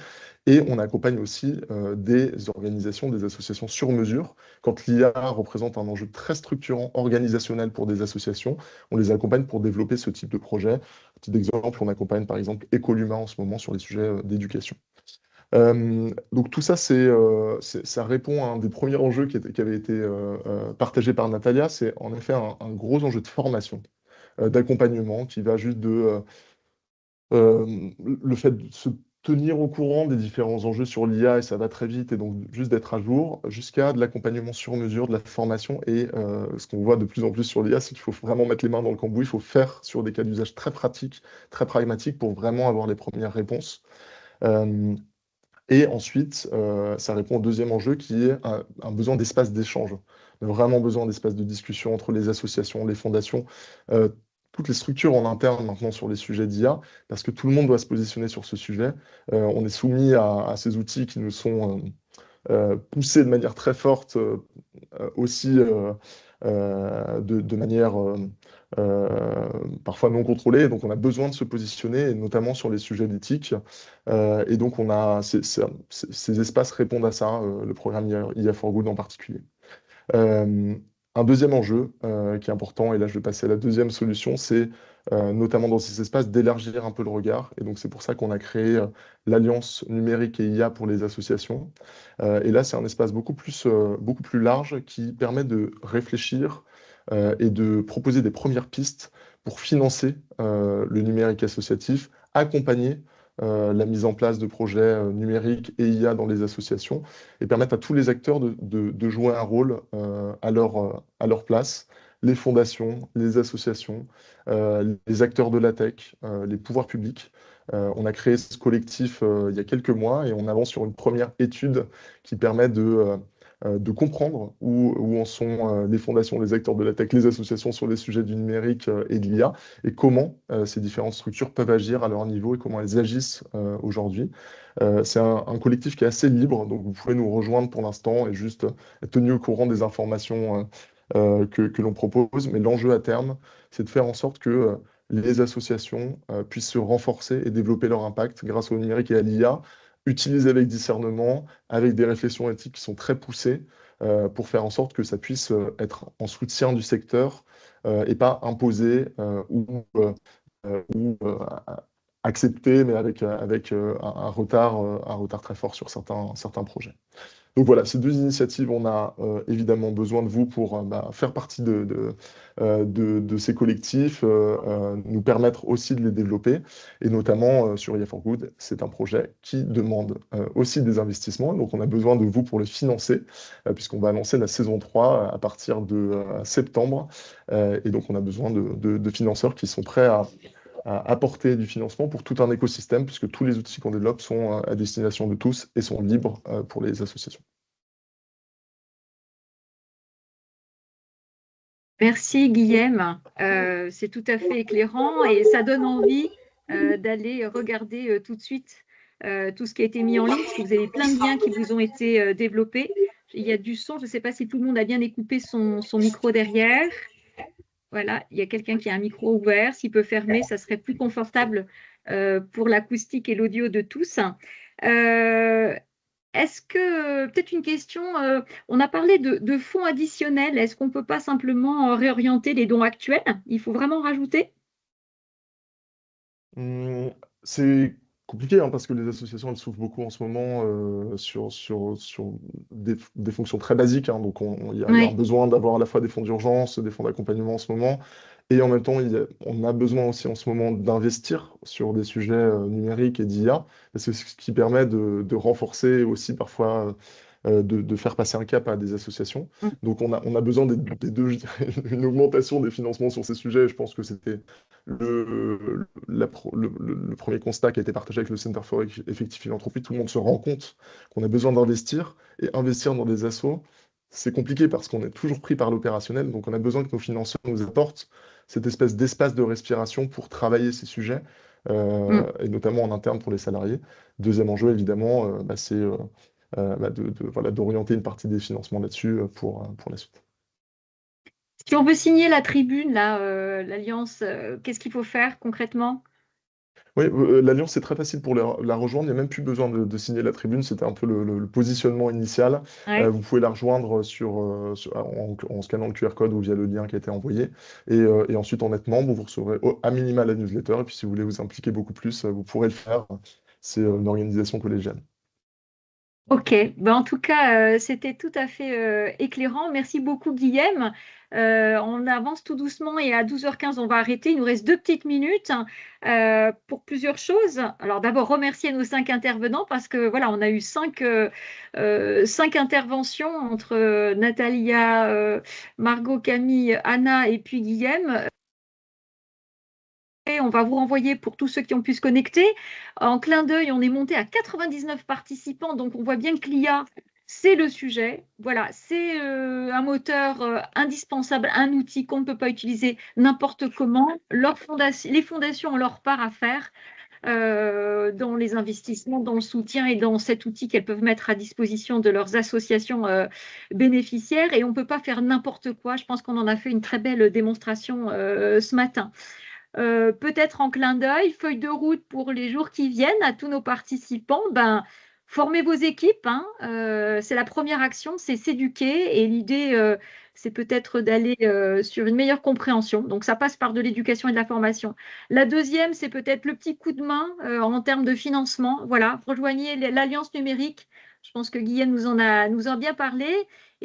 Et on accompagne aussi des organisations, des associations sur mesure. Quand l'IA représente un enjeu très structurant, organisationnel pour des associations, on les accompagne pour développer ce type de projet. Petit exemple, on accompagne par exemple Écoluma en ce moment sur les sujets d'éducation. Donc tout ça, ça répond à un des premiers enjeux qui avait été partagé par Natalia. C'est en effet un gros enjeu de formation, d'accompagnement, qui va juste le fait de se tenir au courant des différents enjeux sur l'IA, et ça va très vite, et donc juste d'être à jour, jusqu'à de l'accompagnement sur mesure, de la formation. Et ce qu'on voit de plus en plus sur l'IA, c'est qu'il faut vraiment mettre les mains dans le cambouis, il faut faire sur des cas d'usage très pratiques, très pragmatiques, pour vraiment avoir les premières réponses. Et ensuite, ça répond au deuxième enjeu qui est un besoin d'espace d'échange. On a vraiment besoin d'espace de discussion entre les associations, les fondations, toutes les structures en interne maintenant sur les sujets d'IA, parce que tout le monde doit se positionner sur ce sujet. On est soumis à ces outils qui nous sont poussés de manière très forte, aussi de manière parfois non contrôlée. Donc on a besoin de se positionner, et notamment sur les sujets d'éthique. Et donc on a ces espaces répondent à ça, le programme IA for Good en particulier. Un deuxième enjeu qui est important, et là je vais passer à la deuxième solution, c'est notamment dans ces espaces d'élargir un peu le regard. Et donc c'est pour ça qu'on a créé l'Alliance numérique et IA pour les associations. Et là c'est un espace beaucoup plus large qui permet de réfléchir et de proposer des premières pistes pour financer le numérique associatif, accompagner la mise en place de projets numériques et IA dans les associations, et permettre à tous les acteurs de jouer un rôle à leur place, les fondations, les associations, les acteurs de la tech, les pouvoirs publics. On a créé ce collectif il y a quelques mois, et on avance sur une première étude qui permet de comprendre où en sont les fondations, les acteurs de la tech, les associations sur les sujets du numérique et de l'IA, et comment ces différentes structures peuvent agir à leur niveau et comment elles agissent aujourd'hui. C'est un collectif qui est assez libre, donc vous pouvez nous rejoindre pour l'instant et juste être tenu au courant des informations que l'on propose. Mais l'enjeu à terme, c'est de faire en sorte que les associations puissent se renforcer et développer leur impact grâce au numérique et à l'IA, utilisés avec discernement, avec des réflexions éthiques qui sont très poussées, pour faire en sorte que ça puisse être en soutien du secteur et pas imposé ou accepté, mais avec un retard très fort sur certains projets. Donc voilà, ces deux initiatives, on a évidemment besoin de vous pour faire partie de ces collectifs, nous permettre aussi de les développer, et notamment sur IA for Good, c'est un projet qui demande aussi des investissements, donc on a besoin de vous pour le financer, puisqu'on va annoncer la saison 3 à partir de septembre, et donc on a besoin de financeurs qui sont prêts à apporter du financement pour tout un écosystème, puisque tous les outils qu'on développe sont à destination de tous et sont libres pour les associations. Merci Guillaume, c'est tout à fait éclairant et ça donne envie d'aller regarder tout de suite tout ce qui a été mis en ligne, parce que vous avez plein de liens qui vous ont été développés. Il y a du son, je ne sais pas si tout le monde a bien écoupé son micro derrière. Voilà, il y a quelqu'un qui a un micro ouvert. S'il peut fermer, ça serait plus confortable pour l'acoustique et l'audio de tous. Est-ce que, peut-être une question, on a parlé de fonds additionnels. Est-ce qu'on ne peut pas simplement réorienter les dons actuels? Il faut vraiment rajouter? C'est compliqué parce que les associations elles souffrent beaucoup en ce moment sur des fonctions très basiques. Donc il y a un besoin d'avoir à la fois des fonds d'urgence, des fonds d'accompagnement en ce moment. Et en même temps, on a besoin aussi en ce moment d'investir sur des sujets numériques et d'IA. C'est ce qui permet de renforcer aussi parfois, de faire passer un cap à des associations. Donc on a besoin des deux, je dirais, une augmentation des financements sur ces sujets. Je pense que c'était le premier constat qui a été partagé avec le Center for Effective Philanthropy. Tout le monde se rend compte qu'on a besoin d'investir, et investir dans des assos, c'est compliqué parce qu'on est toujours pris par l'opérationnel, donc on a besoin que nos financeurs nous apportent cette espèce d'espace de respiration pour travailler ces sujets, et notamment en interne pour les salariés. Deuxième enjeu, évidemment, c'est d'orienter une partie des financements là-dessus pour la suite. Si on veut signer la tribune, là, l'Alliance, qu'est-ce qu'il faut faire concrètement? Oui, l'Alliance, c'est très facile pour la rejoindre. Il n'y a même plus besoin de signer la tribune. C'était un peu le positionnement initial. Vous pouvez la rejoindre en scannant le QR code ou via le lien qui a été envoyé. Et ensuite, en être membre, vous recevrez à minima la newsletter. Et puis, si vous voulez vous impliquer beaucoup plus, vous pourrez le faire. C'est une organisation collégiale. Ok, en tout cas, c'était tout à fait éclairant. Merci beaucoup, Guillaume. On avance tout doucement et à 12h15, on va arrêter. Il nous reste 2 petites minutes pour plusieurs choses. Alors d'abord, remercier nos 5 intervenants parce que voilà, on a eu 5 interventions entre Natalia, Margot, Camille, Anna et puis Guillaume. On va vous renvoyer pour tous ceux qui ont pu se connecter. En clin d'œil, on est monté à 99 participants, donc on voit bien que l'IA, c'est le sujet. Voilà, c'est un moteur indispensable, un outil qu'on ne peut pas utiliser n'importe comment. Les fondations ont leur part à faire dans les investissements, dans le soutien et dans cet outil qu'elles peuvent mettre à disposition de leurs associations bénéficiaires. Et on ne peut pas faire n'importe quoi. Je pense qu'on en a fait une très belle démonstration ce matin. Peut-être en clin d'œil, feuille de route pour les jours qui viennent à tous nos participants, formez vos équipes, c'est la première action, c'est s'éduquer et l'idée c'est peut-être d'aller sur une meilleure compréhension, donc ça passe par de l'éducation et de la formation. La deuxième, c'est peut-être le petit coup de main en termes de financement, voilà, rejoignez l'Alliance numérique, je pense que Guillaume nous en a bien parlé.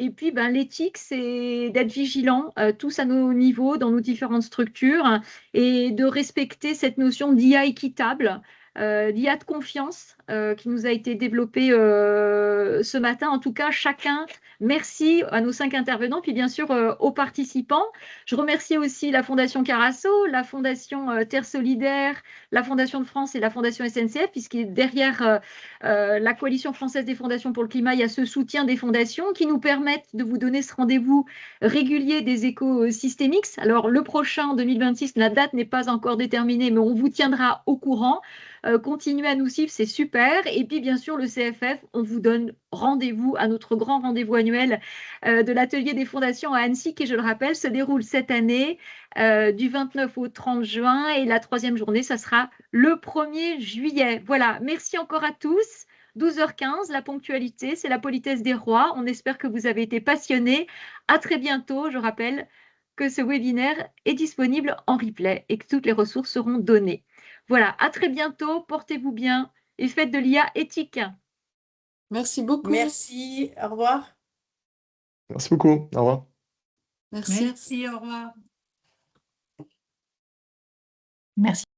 Et puis, l'éthique, c'est d'être vigilant tous à nos niveaux, dans nos différentes structures, et de respecter cette notion d'IA équitable, d'IA de confiance qui nous a été développée ce matin. En tout cas, chacun, merci à nos 5 intervenants, puis bien sûr aux participants. Je remercie aussi la Fondation Carasso, la Fondation Terre Solidaire, la Fondation de France et la Fondation SNCF, puisque derrière la Coalition française des fondations pour le climat, il y a ce soutien des fondations qui nous permettent de vous donner ce rendez-vous régulier des écosystémiques. Alors, le prochain, 2026, la date n'est pas encore déterminée, mais on vous tiendra au courant. Continuez à nous suivre, c'est super. Et puis, bien sûr, le CFF, on vous donne rendez-vous à notre grand rendez-vous annuel de l'atelier des fondations à Annecy, qui, je le rappelle, se déroule cette année du 29 au 30 juin. Et la 3e journée, ça sera le 1er juillet. Voilà, merci encore à tous. 12h15, la ponctualité, c'est la politesse des rois. On espère que vous avez été passionnés. À très bientôt. Je rappelle que ce webinaire est disponible en replay et que toutes les ressources seront données. Voilà, à très bientôt. Portez-vous bien et faites de l'IA éthique. Merci beaucoup. Merci, au revoir. Merci beaucoup. Au revoir. Merci. Merci, au revoir. Merci.